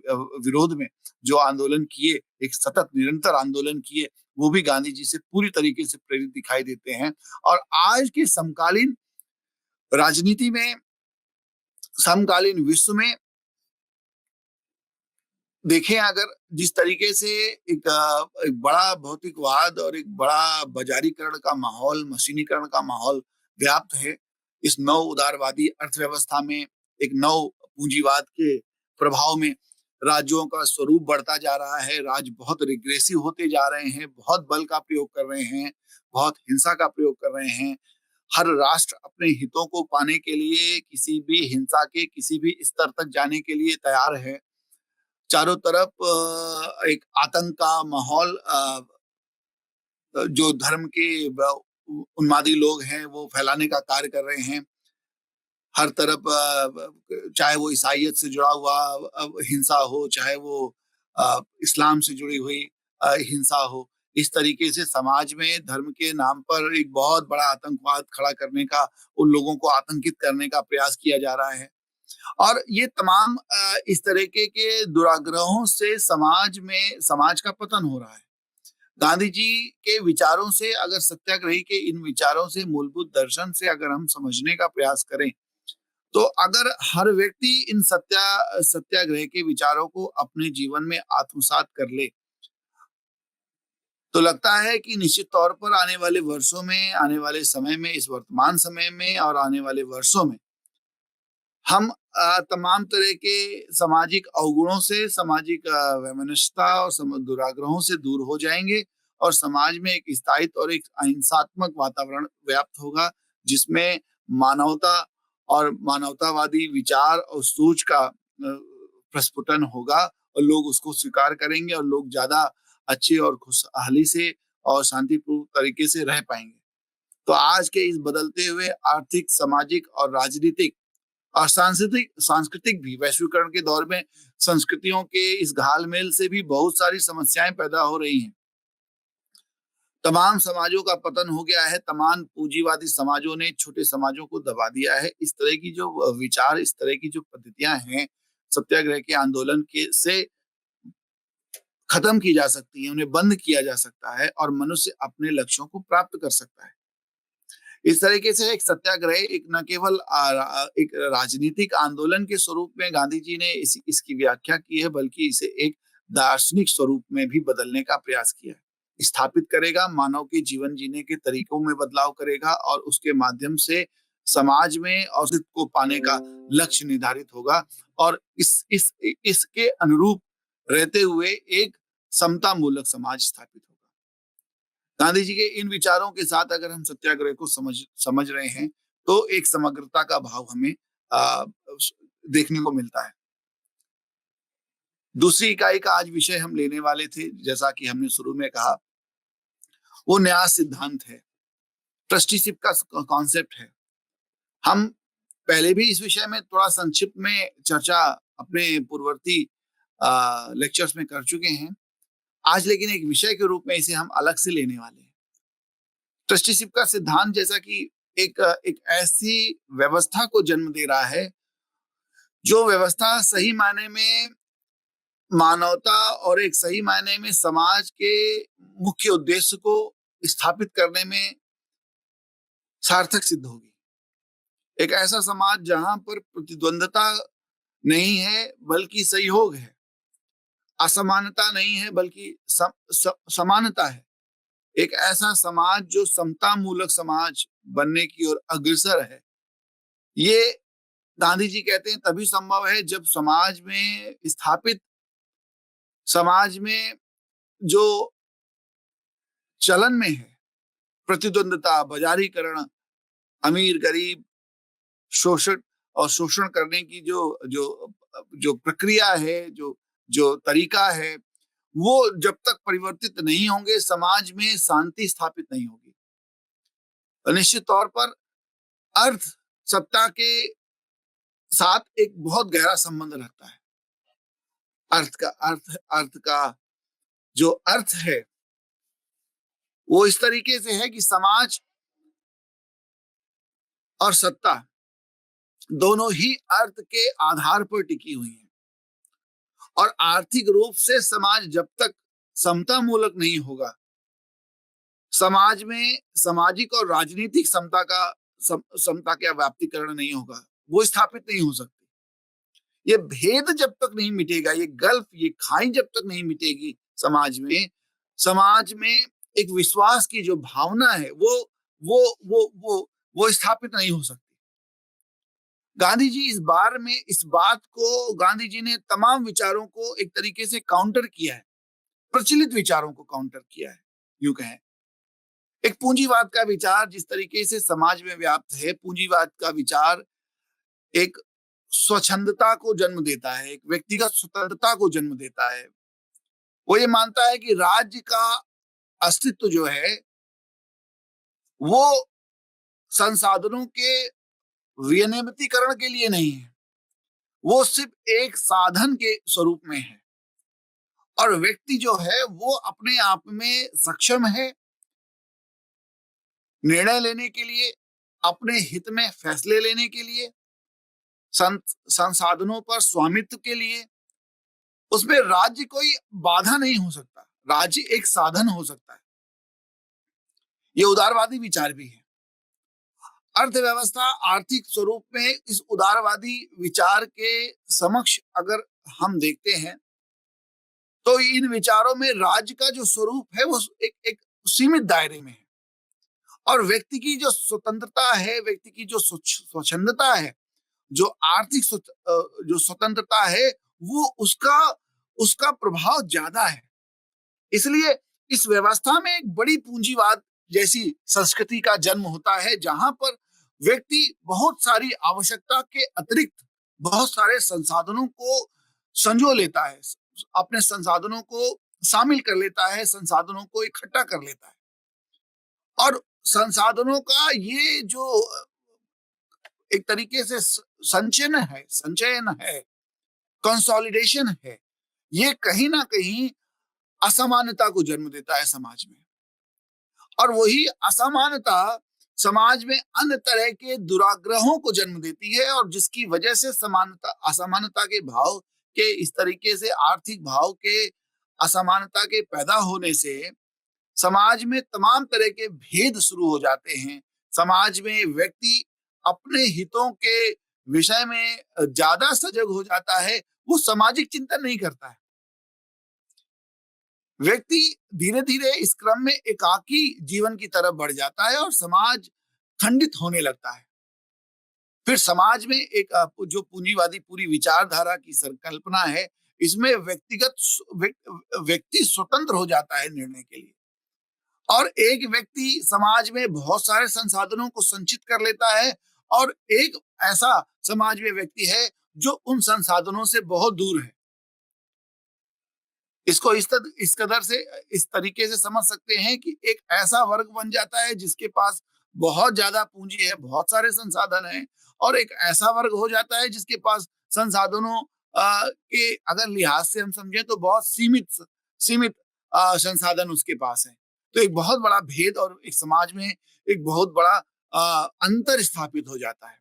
विरोध में जो आंदोलन किए, एक सतत निरंतर आंदोलन किए, वो भी गांधी जी से पूरी तरीके से प्रेरित दिखाई देते हैं। और आज के समकालीन राजनीति में, समकालीन विश्व में देखें अगर, जिस तरीके से एक बड़ा भौतिकवाद और एक बड़ा बाजारीकरण का माहौल, मशीनीकरण का माहौल व्याप्त है, इस नव उदारवादी अर्थव्यवस्था में, एक नव पूंजीवाद के प्रभाव में राज्यों का स्वरूप बढ़ता जा रहा है। राज्य बहुत रिग्रेसिव होते जा रहे हैं, बहुत बल का प्रयोग कर रहे हैं, बहुत हिंसा का प्रयोग कर रहे हैं। हर राष्ट्र अपने हितों को पाने के लिए किसी भी हिंसा के किसी भी स्तर तक जाने के लिए तैयार है। चारों तरफ एक आतंक का माहौल, जो धर्म के उन्मादी लोग हैं वो फैलाने का कार्य कर रहे हैं। हर तरफ चाहे वो ईसाइयत से जुड़ा हुआ हिंसा हो, चाहे वो इस्लाम से जुड़ी हुई हिंसा हो, इस तरीके से समाज में धर्म के नाम पर एक बहुत बड़ा आतंकवाद खड़ा करने का, उन लोगों को आतंकित करने का प्रयास किया जा रहा है। और ये तमाम इस तरीके के दुराग्रहों से समाज का पतन हो रहा है। गांधी जी के विचारों से, अगर सत्याग्रही के इन विचारों से, मूलभूत दर्शन से अगर हम समझने का प्रयास करें, तो अगर हर व्यक्ति इन सत्याग्रह के विचारों को अपने जीवन में आत्मसात कर ले, तो लगता है कि निश्चित तौर पर आने वाले वर्षों में, आने वाले समय में, इस वर्तमान समय में और आने वाले वर्षों में हम तमाम तरह के सामाजिक अवगुणों से, सामाजिक वैमनस्यता और दुराग्रहों से दूर हो जाएंगे और समाज में एक स्थायित्व और एक अहिंसात्मक वातावरण व्याप्त होगा, जिसमें मानवता और मानवतावादी विचार और सोच का प्रस्फुटन होगा और लोग उसको स्वीकार करेंगे और लोग ज्यादा अच्छे और खुशहाली से और शांतिपूर्ण तरीके से रह पाएंगे। तो आज के इस बदलते हुए आर्थिक, सामाजिक और राजनीतिक और सांस्कृतिक भी वैश्वीकरण के दौर में संस्कृतियों के इस घालमेल से भी बहुत सारी समस्याएं पैदा हो रही हैं। तमाम समाजों का पतन हो गया है, तमाम पूंजीवादी समाजों ने छोटे समाजों को दबा दिया है। इस तरह की जो विचार, इस तरह की जो पद्धतियाँ हैं, सत्याग्रह के आंदोलन के से खत्म की जा सकती हैं, उन्हें बंद किया जा सकता है और मनुष्य अपने लक्ष्यों को प्राप्त कर सकता है। इस तरीके से एक सत्याग्रह एक न केवल एक राजनीतिक आंदोलन के स्वरूप में गांधी जी ने इसकी व्याख्या की है, बल्कि इसे एक दार्शनिक स्वरूप में भी बदलने का प्रयास किया है। स्थापित करेगा, मानव के जीवन जीने के तरीकों में बदलाव करेगा और उसके माध्यम से समाज में औसत को पाने का लक्ष्य निर्धारित होगा और इसके अनुरूप रहते हुए एक समता मूलक समाज स्थापित होगा। गांधी जी के इन विचारों के साथ अगर हम सत्याग्रह को समझ रहे हैं, तो एक समग्रता का भाव हमें आ, देखने को मिलता है। दूसरी इकाई का आज विषय हम लेने वाले थे, जैसा कि हमने शुरू में कहा, वो न्यास सिद्धांत है, ट्रस्टीशिप का कॉन्सेप्ट है। हम पहले भी इस विषय में थोड़ा संक्षिप्त में चर्चा अपने पूर्ववर्ती लेक्चर्स में कर चुके हैं। आज लेकिन एक विषय के रूप में इसे हम अलग से लेने वाले हैं। ट्रस्टीशिप का सिद्धांत जैसा कि एक ऐसी व्यवस्था को जन्म दे रहा है, जो व्यवस्था सही मायने में मानवता और एक सही मायने में समाज के मुख्य उद्देश्य को स्थापित करने में सार्थक सिद्ध होगी। एक ऐसा समाज जहां पर प्रतिद्वंदता नहीं है बल्कि सहयोग है, असमानता नहीं है बल्कि समानता है। एक ऐसा समाज जो समता मूलक समाज बनने की ओर अग्रसर है। ये गांधी जी कहते हैं तभी संभव है जब समाज में स्थापित, समाज में जो चलन में है, प्रतिद्वंदता, बाजारीकरण, अमीर गरीब, शोषण और शोषण करने की जो जो जो प्रक्रिया है, जो जो तरीका है, वो जब तक परिवर्तित नहीं होंगे, समाज में शांति स्थापित नहीं होगी। निश्चित तौर पर अर्थ सत्ता के साथ एक बहुत गहरा संबंध रखता है। अर्थ का जो अर्थ है वो इस तरीके से है कि समाज और सत्ता दोनों ही अर्थ के आधार पर टिकी हुई है और आर्थिक रूप से समाज जब तक समता मूलक नहीं होगा, समाज में सामाजिक और राजनीतिक समता का व्याप्तिकरण नहीं होगा, वो स्थापित नहीं हो सकती। ये भेद जब तक नहीं मिटेगा, ये गल्फ, ये खाई जब तक नहीं मिटेगी समाज में एक विश्वास की जो भावना है वो स्थापित नहीं हो सकती। गांधी जी इस बात को गांधी जी ने तमाम विचारों को एक तरीके से काउंटर किया है, प्रचलित विचारों को काउंटर किया है, यूं कहें। एक पूंजीवाद का विचार जिस तरीके से समाज में व्याप्त है, पूंजीवाद का विचार एक स्वच्छंदता को जन्म देता है, एक व्यक्तिगत स्वतंत्रता को जन्म देता है। वो ये मानता है कि राज्य का अस्तित्व जो है वो संसाधनों के विनियमितीकरण के लिए नहीं है, वो सिर्फ एक साधन के स्वरूप में है और व्यक्ति जो है वो अपने आप में सक्षम है निर्णय लेने के लिए, अपने हित में फैसले लेने के लिए, संसाधनों पर स्वामित्व के लिए। उसमें राज्य कोई बाधा नहीं हो सकता, राज्य एक साधन हो सकता है। ये उदारवादी विचार भी है। अर्थव्यवस्था आर्थिक स्वरूप में इस उदारवादी विचार के समक्ष अगर हम देखते हैं तो इन विचारों में राज्य का जो स्वरूप है वो एक सीमित दायरे में है और व्यक्ति की जो स्वतंत्रता है, व्यक्ति की जो स्वच्छंदता है, जो आर्थिक जो स्वतंत्रता है, वो उसका प्रभाव ज्यादा है। इसलिए इस व्यवस्था में एक बड़ी पूंजीवाद जैसी संस्कृति का जन्म होता है, जहां पर व्यक्ति बहुत सारी आवश्यकता के अतिरिक्त बहुत सारे संसाधनों को संजो लेता है, अपने संसाधनों को शामिल कर लेता है, संसाधनों को इकट्ठा कर लेता है और संसाधनों का ये जो एक तरीके से संचयन है, कंसोलिडेशन है, ये कहीं ना कहीं असमानता को जन्म देता है समाज में। और वही असमानता समाज में अन्य तरह के दुराग्रहों को जन्म देती है, और जिसकी वजह से समानता असमानता के भाव के इस तरीके से आर्थिक भाव के असमानता के पैदा होने से समाज में तमाम तरह के भेद शुरू हो जाते हैं। समाज में व्यक्ति अपने हितों के विषय में ज्यादा सजग हो जाता है, वो सामाजिक चिंतन नहीं करता है। व्यक्ति धीरे धीरे इस क्रम में एकाकी जीवन की तरफ बढ़ जाता है और समाज खंडित होने लगता है। फिर समाज में एक जो पूंजीवादी पूरी विचारधारा की संकल्पना है, इसमें व्यक्ति स्वतंत्र हो जाता है निर्णय के लिए, और एक व्यक्ति समाज में बहुत सारे संसाधनों को संचित कर लेता है, और एक ऐसा समाज में व्यक्ति है जो उन संसाधनों से बहुत दूर है। इसको इस कदर से इस तरीके से समझ सकते हैं कि एक ऐसा वर्ग बन जाता है जिसके पास बहुत ज्यादा पूंजी है, बहुत सारे संसाधन हैं, और एक ऐसा वर्ग हो जाता है जिसके पास संसाधनों के अगर लिहाज से हम समझें तो बहुत सीमित सीमित संसाधन उसके पास है। तो एक बहुत बड़ा भेद और एक समाज में एक बहुत बड़ा अंतर स्थापित हो जाता है,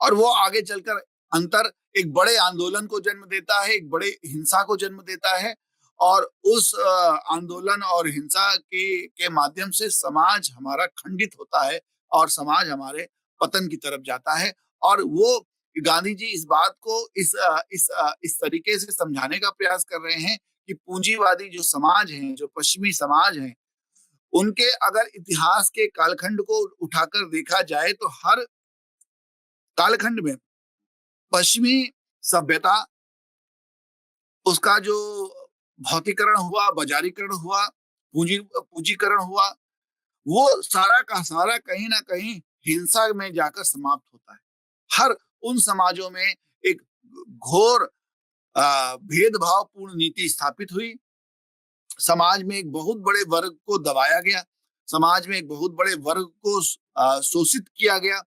और वो आगे चलकर अंतर एक बड़े आंदोलन को जन्म देता है, एक बड़े हिंसा को जन्म देता है, और उस आंदोलन और हिंसा के माध्यम से समाज हमारा खंडित होता है, और समाज हमारे पतन की तरफ जाता है। और वो गांधी जी इस बात को इस तरीके से समझाने का प्रयास कर रहे हैं कि पूंजीवादी जो समाज हैं, जो पश्चिमी समाज हैं, उनके अगर इतिहास के कालखंड को उठाकर देखा जाए तो हर कालखंड में पश्चिमी सभ्यता, उसका जो भौतिकरण हुआ, बाजारीकरण हुआ, पूंजीकरण हुआ, वो सारा का सारा कहीं ना कहीं हिंसा में जाकर समाप्त होता है। हर उन समाजों में एक घोर भेदभावपूर्ण नीति स्थापित हुई। समाज में एक बहुत बड़े वर्ग को दबाया गया, समाज में एक बहुत बड़े वर्ग को शोषित किया गया,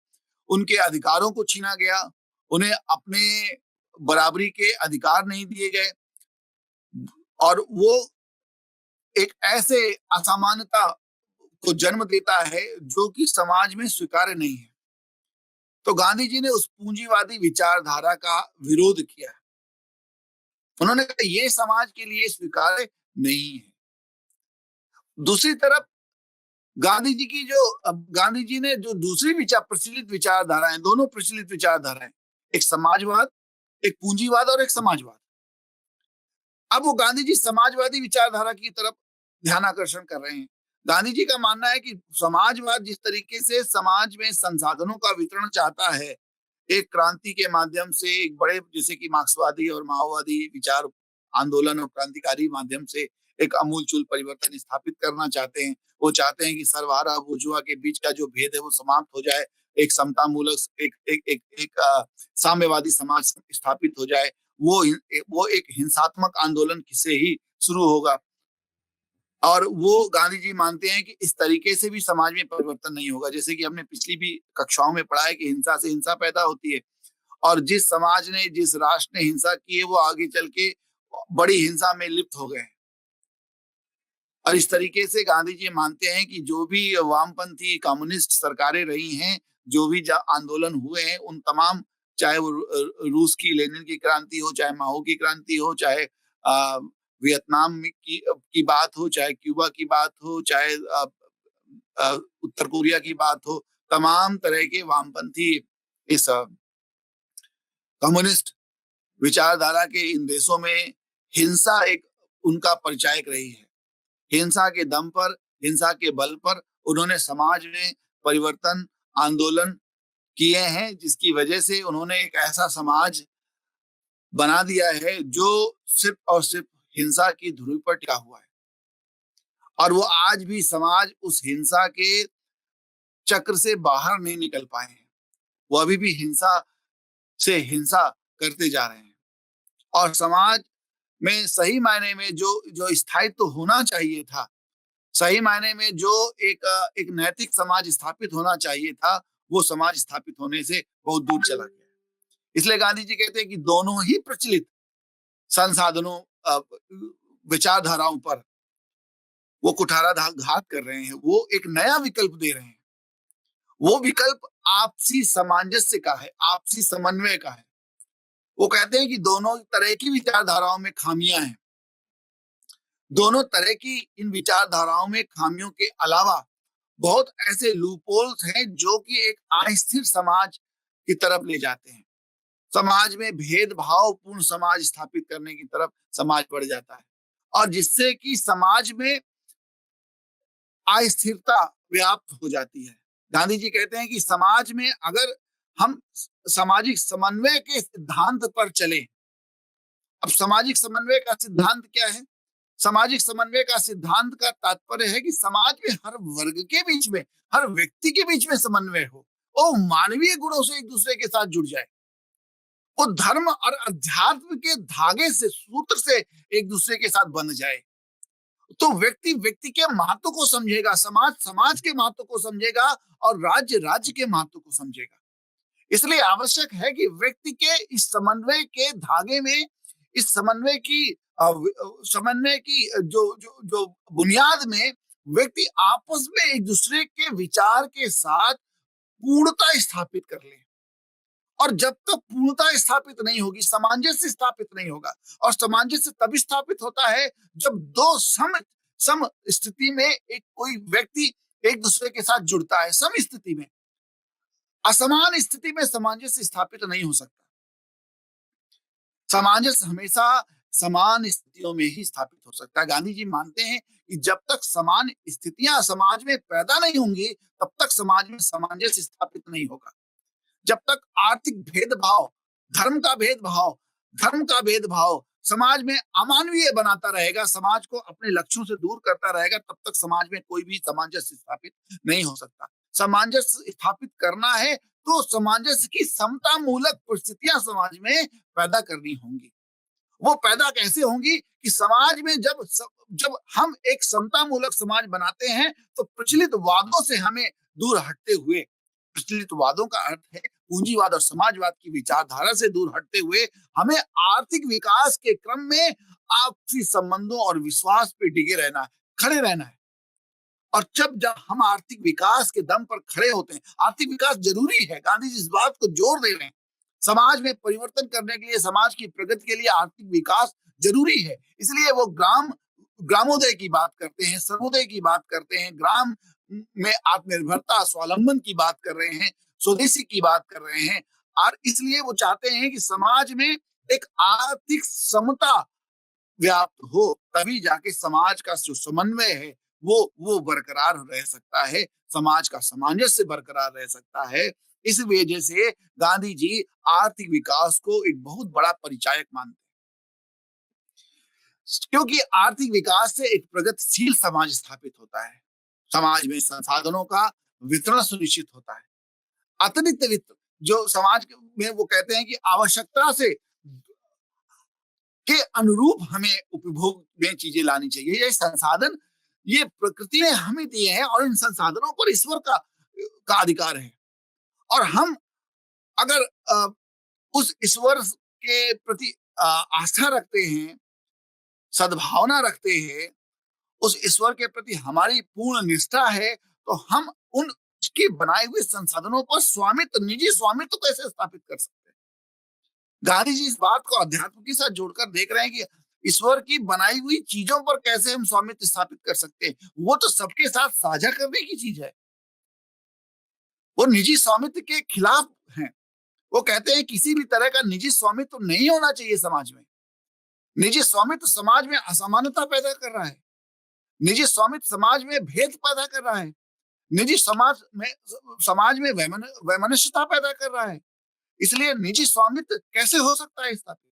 उनके अधिकारों को छीना गया, उन्हें अपने बराबरी के अधिकार नहीं दिए गए, और वो एक ऐसे असमानता को जन्म देता है जो कि समाज में स्वीकार्य नहीं है। तो गांधी जी ने उस पूंजीवादी विचारधारा का विरोध किया। उन्होंने कहा ये समाज के लिए स्वीकार्य नहीं है। दूसरी तरफ गांधी जी ने जो दूसरी प्रचलित विचारधाराएं, दोनों प्रचलित विचारधाराएं, एक समाजवाद, एक पूंजीवाद और एक समाजवाद। अब वो गांधी जी समाजवादी विचारधारा की तरफ ध्यान आकर्षण कर रहे हैं। गांधी जी का मानना है कि समाजवाद जिस तरीके से समाज में संसाधनों का वितरण चाहता है, एक क्रांति के माध्यम से, एक बड़े जैसे कि मार्क्सवादी और माओवादी विचार आंदोलन और क्रांतिकारी माध्यम से एक अमूलचूल परिवर्तन स्थापित करना चाहते हैं। वो चाहते हैं कि सर्वहारा बुर्जुआ के बीच का जो भेद है वो समाप्त हो जाए, एक समता मूलक एक साम्यवादी समाज स्थापित हो जाए। वो एक हिंसात्मक आंदोलन से ही शुरू होगा, और वो गांधी जी मानते हैं कि इस तरीके से भी समाज में परिवर्तन नहीं होगा। जैसे कि हमने पिछली भी कक्षाओं में पढ़ा है कि हिंसा से हिंसा पैदा होती है, और जिस समाज ने, जिस राष्ट्र ने हिंसा की है वो आगे चल के बड़ी हिंसा में लिप्त हो गए। और इस तरीके से गांधी जी मानते हैं कि जो भी वामपंथी कम्युनिस्ट सरकारें रही हैं, जो भी आंदोलन हुए हैं, उन तमाम, चाहे वो रूस की लेनिन की क्रांति हो, चाहे माओ की क्रांति हो, चाहे वियतनाम की बात हो, चाहे क्यूबा की बात हो, चाहे उत्तर कोरिया की बात हो, तमाम तरह के वामपंथी इस कम्युनिस्ट विचारधारा के इन देशों में हिंसा एक उनका परिचायक रही है। हिंसा के दम पर, हिंसा के बल पर उन्होंने समाज में परिवर्तन आंदोलन किए हैं, जिसकी वजह से उन्होंने एक ऐसा समाज बना दिया है जो सिर्फ और सिर्फ हिंसा की धुरी पर टिका हुआ है, और वो आज भी समाज उस हिंसा के चक्र से बाहर नहीं निकल पाए हैं। वो अभी भी हिंसा से हिंसा करते जा रहे हैं, और समाज में सही मायने में जो जो स्थायित्व तो होना चाहिए था, सही मायने में जो एक नैतिक समाज स्थापित होना चाहिए था, वो समाज स्थापित होने से बहुत दूर चला गया। इसलिए गांधी जी कहते हैं कि दोनों ही प्रचलित संसाधनों, विचारधाराओं पर वो कुठाराघात कर रहे हैं, वो एक नया विकल्प दे रहे हैं। वो विकल्प आपसी सामंजस्य का है, आपसी समन्वय का है। वो कहते हैं कि दोनों तरह की विचारधाराओं में खामियां हैं। दोनों तरह की इन विचारधाराओं में खामियों के अलावा बहुत ऐसे लूपहोल्स हैं जो कि एक अस्थिर समाज की तरफ ले जाते हैं। समाज में भेदभाव पूर्ण समाज स्थापित करने की तरफ समाज बढ़ जाता है, और जिससे कि समाज में अस्थिरता व्याप्त हो जाती है। गांधी जी कहते हैं कि समाज में अगर हम सामाजिक समन्वय के सिद्धांत पर चले। अब सामाजिक समन्वय का सिद्धांत क्या है? सामाजिक समन्वय का सिद्धांत का तात्पर्य है कि समाज में हर वर्ग के बीच में, हर व्यक्ति के बीच में समन्वय हो, और मानवीय गुणों से एक दूसरे के साथ जुड़ जाए। वो धर्म और अध्यात्म के धागे से, सूत्र से एक दूसरे के साथ बंध जाए। तो व्यक्ति व्यक्ति के महत्व को समझेगा, समाज समाज के महत्व को समझेगा, और राज्य राज्य के महत्व को समझेगा। इसलिए आवश्यक है कि व्यक्ति के इस समन्वय के धागे में, इस समन्वय की जो जो जो बुनियाद में व्यक्ति आपस में एक दूसरे के विचार के साथ पूर्णता स्थापित कर ले। और जब तक पूर्णता स्थापित नहीं होगी, सामंजस्य स्थापित नहीं होगा। और सामंजस्य तभी स्थापित होता है जब दो सम स्थिति में एक कोई व्यक्ति एक दूसरे के साथ जुड़ता है। सम स्थिति में, असमान स्थिति में सामंजस्य स्थापित नहीं हो सकता। सामंजस्य हमेशा समान स्थितियों में ही स्थापित हो सकता है। गांधी जी मानते हैं कि जब तक समान स्थितियां समाज में पैदा नहीं होंगी, तब तक समाज में सामंजस्य स्थापित नहीं होगा। जब तक आर्थिक भेदभाव, धर्म का भेदभाव, धर्म का भेदभाव समाज में अमानवीय बनाता रहेगा, समाज को अपने लक्ष्यों से दूर करता रहेगा, तब तक समाज में कोई भी सामंजस्य स्थापित नहीं हो सकता। सामंजस्य स्थापित करना है तो सामंजस्य की समता मूलक परिस्थितियां समाज में पैदा करनी होंगी। वो पैदा कैसे होंगी कि समाज में जब हम एक समता मूलक समाज बनाते हैं, तो प्रचलित वादों से हमें दूर हटते हुए, प्रचलित वादों का अर्थ है पूंजीवाद और समाजवाद की विचारधारा से दूर हटते हुए, हमें आर्थिक विकास के क्रम में आपसी संबंधों और विश्वास पे टिके रहना है, खड़े रहना है। और जब जब हम आर्थिक विकास के दम पर खड़े होते हैं, आर्थिक विकास जरूरी है, गांधी जी इस बात को जोर दे रहे हैं। समाज में परिवर्तन करने के लिए, समाज की प्रगति के लिए आर्थिक विकास जरूरी है। इसलिए वो ग्रामोदय की बात करते हैं, सर्वोदय की बात करते हैं, ग्राम में आत्मनिर्भरता, स्वावलंबन की बात कर रहे हैं, स्वदेशी की बात कर रहे हैं। और इसलिए वो चाहते हैं कि समाज में एक आर्थिक समता व्याप्त हो, तभी जाके समाज का जो समन्वय है वो बरकरार रह सकता है, समाज का सामंजस्य बरकरार रह सकता है। इस वजह से गांधी जी आर्थिक विकास को एक बहुत बड़ा परिचायक मानते हैं, क्योंकि आर्थिक विकास से एक प्रगतिशील समाज स्थापित होता है। समाज में संसाधनों का वितरण सुनिश्चित होता है। अतिरिक्त वित्त जो समाज में, वो कहते हैं कि आवश्यकता से के अनुरूप हमें उपभोग में चीजें लानी चाहिए। ये संसाधन, ये प्रकृति ने हमें दिए हैं, और इन संसाधनों पर ईश्वर का अधिकार है। और हम अगर उस ईश्वर के प्रति आस्था रखते हैं, सद्भावना रखते हैं, उस ईश्वर के प्रति हमारी पूर्ण निष्ठा है, तो हम उन के बनाए हुए संसाधनों पर स्वामित्व, निजी स्वामित्व कैसे स्थापित कर सकते हैं? गांधी जी इस बात को अध्यात्म के साथ जोड़कर देख रहे हैं कि ईश्वर की बनाई हुई चीजों पर कैसे हम स्वामित्व स्थापित कर सकते हैं। वो तो सबके साथ साझा करने की चीज है, वो निजी स्वामित्व के खिलाफ हैं। वो कहते हैं किसी भी तरह का निजी स्वामित्व नहीं होना चाहिए समाज में। निजी स्वामित्व समाज में असमानता पैदा कर रहा है, निजी स्वामित्व समाज में भेद पैदा कर रहा है, निजी समाज में वैमनस्यता पैदा कर रहा है। इसलिए निजी स्वामित्व कैसे हो सकता है स्थापित,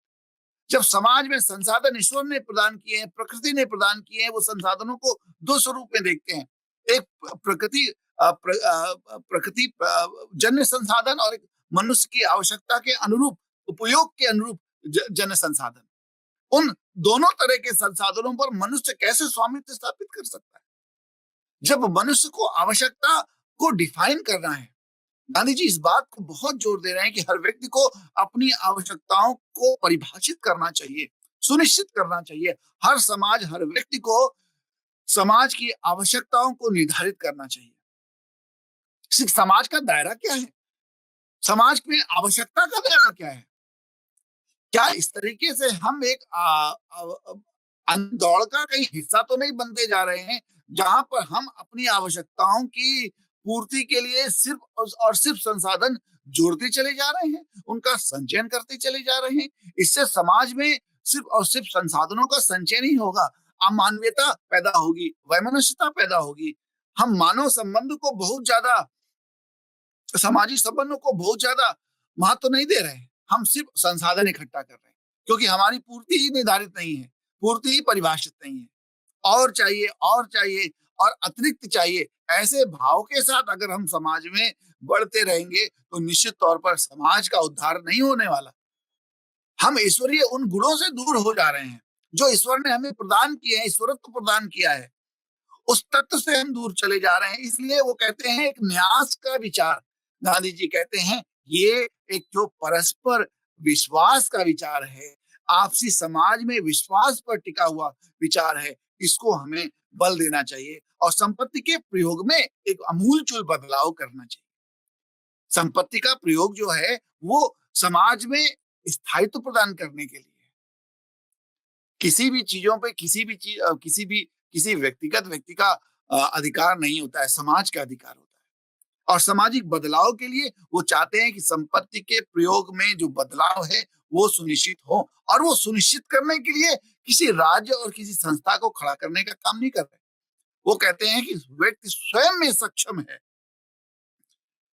जब समाज में संसाधन ईश्वर ने प्रदान किए हैं, प्रकृति ने प्रदान किए हैं। वो संसाधनों को दो स्वरूप में देखते हैं, एक प्रकृति जन्य संसाधन, और एक मनुष्य की आवश्यकता के अनुरूप, उपयोग के अनुरूप जन्य संसाधन। उन दोनों तरह के संसाधनों पर मनुष्य कैसे स्वामित्व स्थापित कर सकता है, जब मनुष्य को आवश्यकता को डिफाइन करना है। गांधी जी इस बात को बहुत जोर दे रहे हैं कि हर व्यक्ति को अपनी आवश्यकताओं को परिभाषित करना चाहिए, सुनिश्चित करना चाहिए। हर समाज हर व्यक्ति को समाज की आवश्यकताओं को निर्धारित करना चाहिए। सिर्फ समाज का दायरा क्या है? समाज में आवश्यकता का दायरा क्या है? क्या इस तरीके से हम एक दौड़ का कहीं हिस्सा तो नहीं बनते जा रहे हैं, जहां पर हम अपनी आवश्यकताओं की पूर्ति के लिए सिर्फ और सिर्फ संसाधन जोड़ते चले जा रहे हैं, उनका संचयन करते चले जा रहे हैं। इससे समाज में सिर्फ और सिर्फ संसाधनों का संचयन ही होगा, अमानवीयता पैदा होगी, वैमनस्यता पैदा होगी। हम मानव संबंध को बहुत ज्यादा, सामाजिक संबंधों को बहुत ज्यादा महत्व नहीं दे रहे हैं। हम सिर्फ संसाधन इकट्ठा कर रहे हैं, क्योंकि हमारी पूर्ति ही निर्धारित नहीं है, पूर्ति ही परिभाषित नहीं है। और चाहिए और चाहिए और अतिरिक्त चाहिए, ऐसे भाव के साथ अगर हम समाज में बढ़ते रहेंगे तो निश्चित तौर पर समाज का उद्धार नहीं होने वाला। हम ईश्वरीय उन गुणों से दूर हो जा रहे हैं जो ईश्वर ने हमें प्रदान किए हैं, ईश्वरत्व प्रदान किया है, उस तत्व से हम दूर चले जा रहे हैं। इसलिए वो कहते हैं एक न्यास का विचार, गांधी जी कहते हैं ये एक जो परस्पर विश्वास का विचार है, आपसी समाज में विश्वास पर टिका हुआ विचार है, इसको हमें बल देना चाहिए और संपत्ति के प्रयोग में एक अमूलचूल बदलाव करना चाहिए। संपत्ति का प्रयोग जो है वो समाज में स्थायित्व प्रदान करने के लिए, किसी भी चीजों पे किसी व्यक्तिगत व्यक्ति का अधिकार नहीं होता है, समाज का अधिकार होता है। और सामाजिक बदलाव के लिए वो चाहते हैं कि संपत्ति के प्रयोग में जो बदलाव है वो सुनिश्चित हो, और वो सुनिश्चित करने के लिए किसी राज्य और किसी संस्था को खड़ा करने का काम नहीं कर रहे। वो कहते हैं कि व्यक्ति स्वयं में सक्षम है,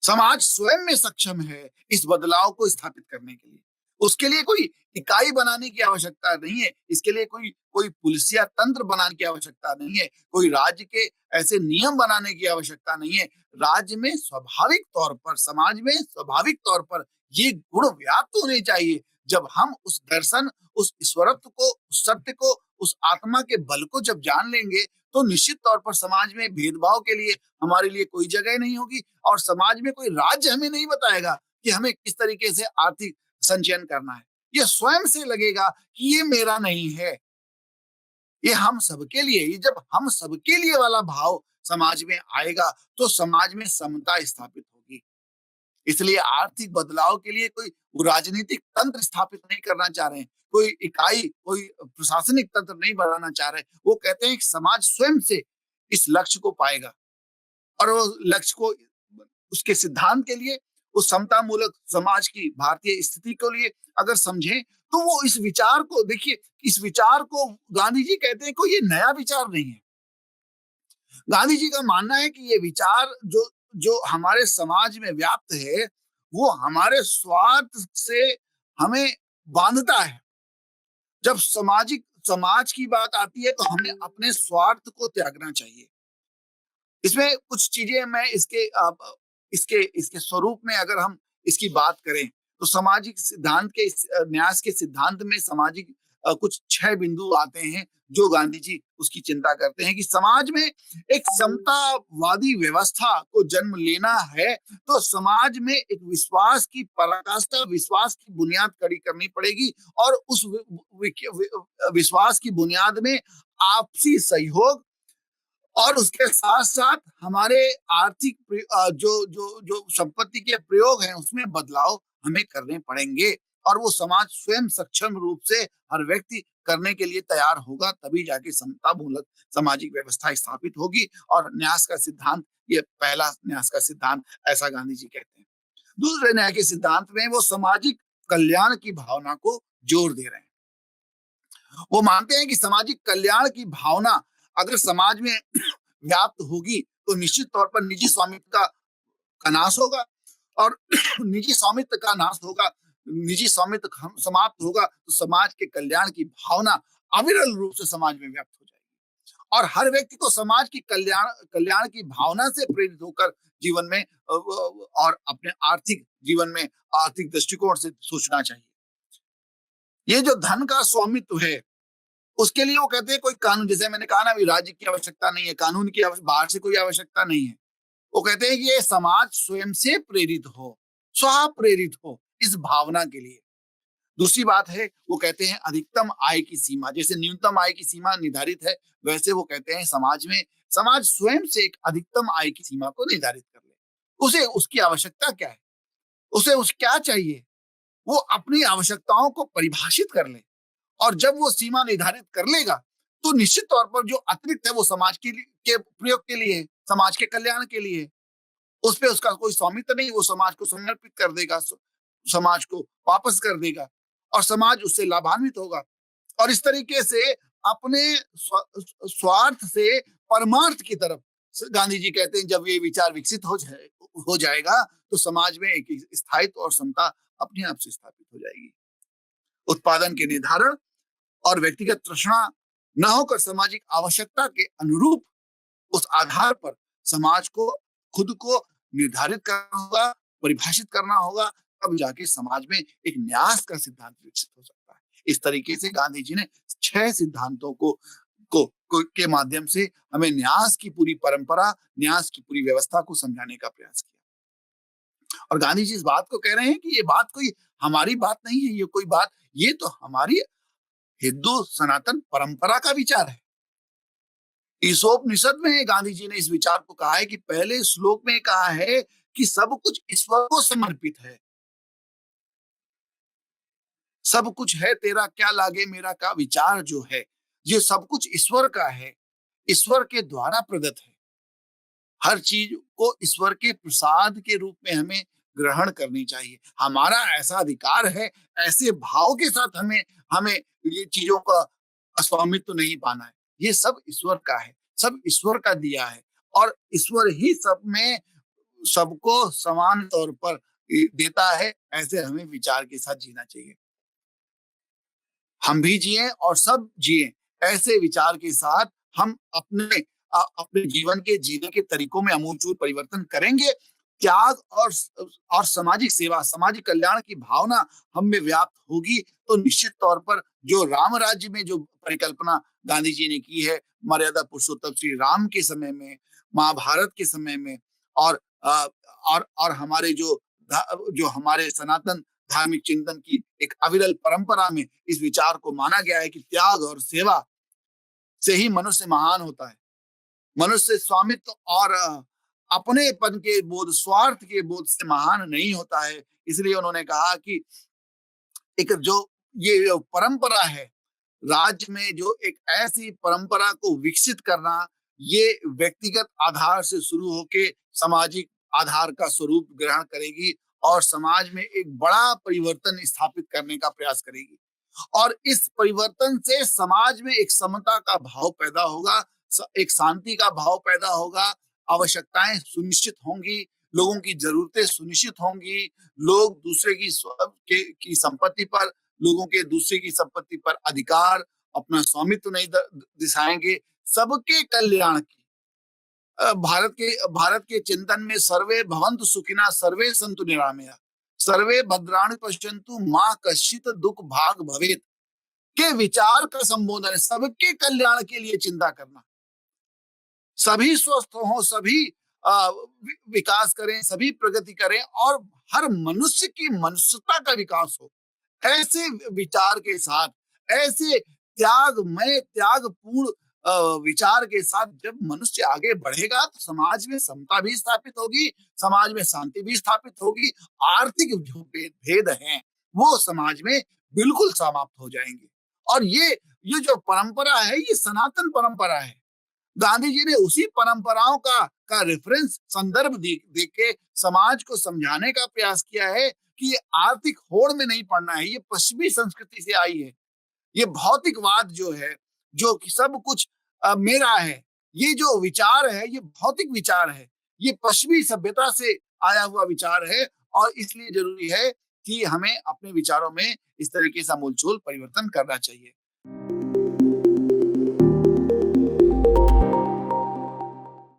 समाज स्वयं में सक्षम है इस बदलाव को स्थापित करने के लिए। उसके लिए कोई इकाई बनाने की आवश्यकता नहीं है, इसके लिए कोई कोई पुलिसिया तंत्र बनाने की आवश्यकता नहीं है, कोई राज्य के ऐसे नियम बनाने की आवश्यकता नहीं है। राज्य में स्वाभाविक तौर पर, समाज में स्वाभाविक तौर पर ये गुण व्याप्त होने चाहिए। जब हम उस दर्शन, उस ईश्वरत्व को, उस सत्य को, उस आत्मा के बल को जब जान लेंगे तो निश्चित तौर पर समाज में भेदभाव के लिए हमारे लिए कोई जगह नहीं होगी, और समाज में कोई राज्य हमें नहीं बताएगा कि हमें किस तरीके से आर्थिक संचयन करना है। ये स्वयं से लगेगा कि ये मेरा नहीं है, ये हम सबके लिए। ये जब हम सबके लिए वाला भाव समाज में आएगा तो समाज में समता स्थापित होगी। इसलिए आर्थिक बदलाव के लिए कोई राजनीतिक तंत्र स्थापित नहीं करना चाह रहे हैं, कोई इकाई, कोई प्रशासनिक तंत्र नहीं बनाना चाह रहे। वो कहते हैं कि समाज स्वयं से इस लक्ष्य को पाएगा, और वो लक्ष्य को, उसके सिद्धांत के लिए, उस समता मूलक समाज की भारतीय स्थिति के लिए अगर समझें तो वो इस विचार को देखिए, इस विचार को गांधी जी कहते हैं कोई ये नया विचार नहीं है। गांधी जी का मानना है कि ये विचार जो जो हमारे समाज में व्याप्त है वो हमारे स्वार्थ से हमें बांधता है। जब समाज की बात आती है तो हमें अपने स्वार्थ को त्यागना चाहिए। इसमें कुछ चीजें मैं इसके इसके स्वरूप में अगर हम इसकी बात करें तो सामाजिक सिद्धांत के न्यास के सिद्धांत में सामाजिक कुछ 6 बिंदु आते हैं जो गांधी जी उसकी चिंता करते हैं कि समाज में एक समतावादी व्यवस्था को जन्म लेना है तो समाज में एक विश्वास की पराकाष्ठा, विश्वास की बुनियाद खड़ी करनी पड़ेगी, और उस विश्वास की बुनियाद में आपसी सहयोग और उसके साथ साथ हमारे आर्थिक जो जो जो संपत्ति के प्रयोग हैं उसमें बदलाव हमें करने पड़ेंगे, और वो समाज स्वयं सक्षम रूप से हर व्यक्ति करने के लिए तैयार होगा, तभी जाके समता मूलक सामाजिक व्यवस्था स्थापित होगी। और न्यास का सिद्धांत, ये पहला न्यास का सिद्धांत, ऐसा गांधी जी कहते हैं। दूसरे न्याय के सिद्धांत में वो सामाजिक कल्याण की भावना को जोर दे रहे हैं। वो मानते हैं कि सामाजिक कल्याण की भावना अगर समाज में व्याप्त होगी तो निश्चित तौर पर निजी स्वामित्व का नाश होगा, और निजी स्वामित्व का नाश होगा, निजी स्वामित्व समाप्त होगा तो समाज के कल्याण की भावना अविरल रूप से समाज में व्याप्त हो जाएगी, और हर व्यक्ति को समाज की कल्याण की भावना से प्रेरित होकर जीवन में और अपने आर्थिक जीवन में आर्थिक दृष्टिकोण से सोचना चाहिए। ये जो धन का स्वामित्व है उसके लिए वो कहते हैं कोई कानून, जैसे मैंने कहा ना, अभी राज्य की आवश्यकता नहीं है, कानून की बाहर से कोई आवश्यकता नहीं है। वो कहते हैं कि ये समाज स्वयं से प्रेरित हो, स्व प्रेरित हो इस भावना के लिए। दूसरी बात है, वो कहते हैं अधिकतम आय की सीमा, जैसे न्यूनतम आय की सीमा निर्धारित है, वैसे वो कहते हैं समाज स्वयं से एक अधिकतम आय की सीमा को निर्धारित कर ले। उसे उसकी आवश्यकता क्या है? क्या चाहिए? वो अपनी आवश्यकताओं को परिभाषित कर ले और जब वो सीमा निर्धारित कर लेगा, तो निश्चित तौर पर जो अतिरिक्त है वो समाज के प्रयोग के लिए, समाज के कल्याण के लिए। उस पे उसका कोई स्वामित्व नहीं, वो समाज को समर्पित कर देगा, समाज को वापस कर देगा और समाज उससे लाभान्वित होगा। और इस तरीके से अपने स्वार्थ से परमार्थ की तरफ गांधी जी कहते हैं जब ये विचार विकसित हो जाएगा तो समाज में एक स्थायित्व और समता अपने आप से स्थापित हो जाएगी। उत्पादन के निर्धारण और व्यक्तिगत तृष्णा न होकर सामाजिक आवश्यकता के अनुरूप उस आधार पर समाज को खुद को निर्धारित करना होगा, परिभाषित करना होगा, तब जाके समाज में एक न्यास का सिद्धांत विकसित हो सकता है। इस तरीके से गांधी जी ने 6 सिद्धांतों के माध्यम से हमें न्यास की पूरी परंपरा, न्यास की पूरी व्यवस्था को समझाने का प्रयास किया। और गांधी जी इस बात को कह रहे हैं कि ये बात कोई हमारी बात नहीं है, ये तो हमारी हिंदू सनातन परंपरा का विचार है। ईसोपनिषद में गांधी जी ने इस विचार को कहा है कि पहले श्लोक में कहा है कि सब कुछ ईश्वर को समर्पित है। सब कुछ है तेरा क्या लागे मेरा का विचार जो है, ये सब कुछ ईश्वर का है, ईश्वर के द्वारा प्रदत्त है। हर चीज को ईश्वर के प्रसाद के रूप में हमें ग्रहण करनी चाहिए। हमारा ऐसा अधिकार है, ऐसे भाव के साथ हमें हमें ये चीजों का स्वामित्व नहीं पाना है। ये सब ईश्वर का है, सब ईश्वर का दिया है और ईश्वर ही सब में सबको समान तौर पर देता है। ऐसे हमें विचार के साथ जीना चाहिए। हम भी जिए और सब जिए, ऐसे विचार के साथ हम अपने जीवन के जीने के तरीकों में आमूलचूल परिवर्तन करेंगे। त्याग और सामाजिक सेवा, सामाजिक कल्याण की भावना हम में व्याप्त होगी तो निश्चित तौर पर जो राम राज्य में जो परिकल्पना गांधी जी ने की है, मर्यादा पुरुषोत्तम श्री राम के समय में, महाभारत के समय में और और हमारे जो हमारे सनातन धार्मिक चिंतन की एक अविरल परंपरा में इस विचार को माना गया है कि त्याग और सेवा से ही मनुष्य महान होता है। मनुष्य स्वामित्व और अपनेपन के बोध, स्वार्थ के बोध से महान नहीं होता है। इसलिए उन्होंने कहा कि एक जो ये परंपरा है, राज्य में जो एक ऐसी परंपरा को विकसित करना, ये व्यक्तिगत आधार से शुरू होके सामाजिक आधार का स्वरूप ग्रहण करेगी और समाज में एक बड़ा परिवर्तन स्थापित करने का प्रयास करेगी। और इस परिवर्तन से समाज में एक समता का भाव पैदा होगा, एक शांति का भाव पैदा होगा, आवश्यकताएं सुनिश्चित होंगी, लोगों की जरूरतें सुनिश्चित होंगी, लोग दूसरे की संपत्ति पर, लोगों के दूसरे की संपत्ति पर अधिकार, अपना स्वामित्व नहीं दिखाएंगे। सबके कल्याण की भारत के चिंतन में सर्वे भवन्तु सुखिनः सर्वे सन्तु निरामया सर्वे भद्राणि पश्यन्तु मां कश्चित् दुख भाग भवेत् के विचार का संबोधन है। सबके कल्याण के लिए चिंता करना, सभी स्वस्थ हो, सभी विकास करें, सभी प्रगति करें और हर मनुष्य की मनुष्यता का विकास हो। ऐसे विचार के साथ, ऐसे त्यागपूर्ण विचार के साथ जब मनुष्य आगे बढ़ेगा तो समाज में समता भी स्थापित होगी, समाज में शांति भी स्थापित होगी। आर्थिक जो भेद हैं वो समाज में बिल्कुल समाप्त हो जाएंगे। और ये जो परंपरा है ये सनातन परंपरा है। गांधी जी ने उसी परंपराओं का रेफरेंस संदर्भ दे के समाज को समझाने का प्रयास किया है कि ये आर्थिक होड़ में नहीं पड़ना है। ये पश्चिमी संस्कृति से आई है। ये भौतिकवाद जो है, जो कि सब कुछ मेरा है, ये जो विचार है ये भौतिक विचार है, ये पश्चिमी सभ्यता से आया हुआ विचार है। और इसलिए जरूरी है कि हमें अपने विचारों में इस तरीके से आमूलचूल परिवर्तन करना चाहिए।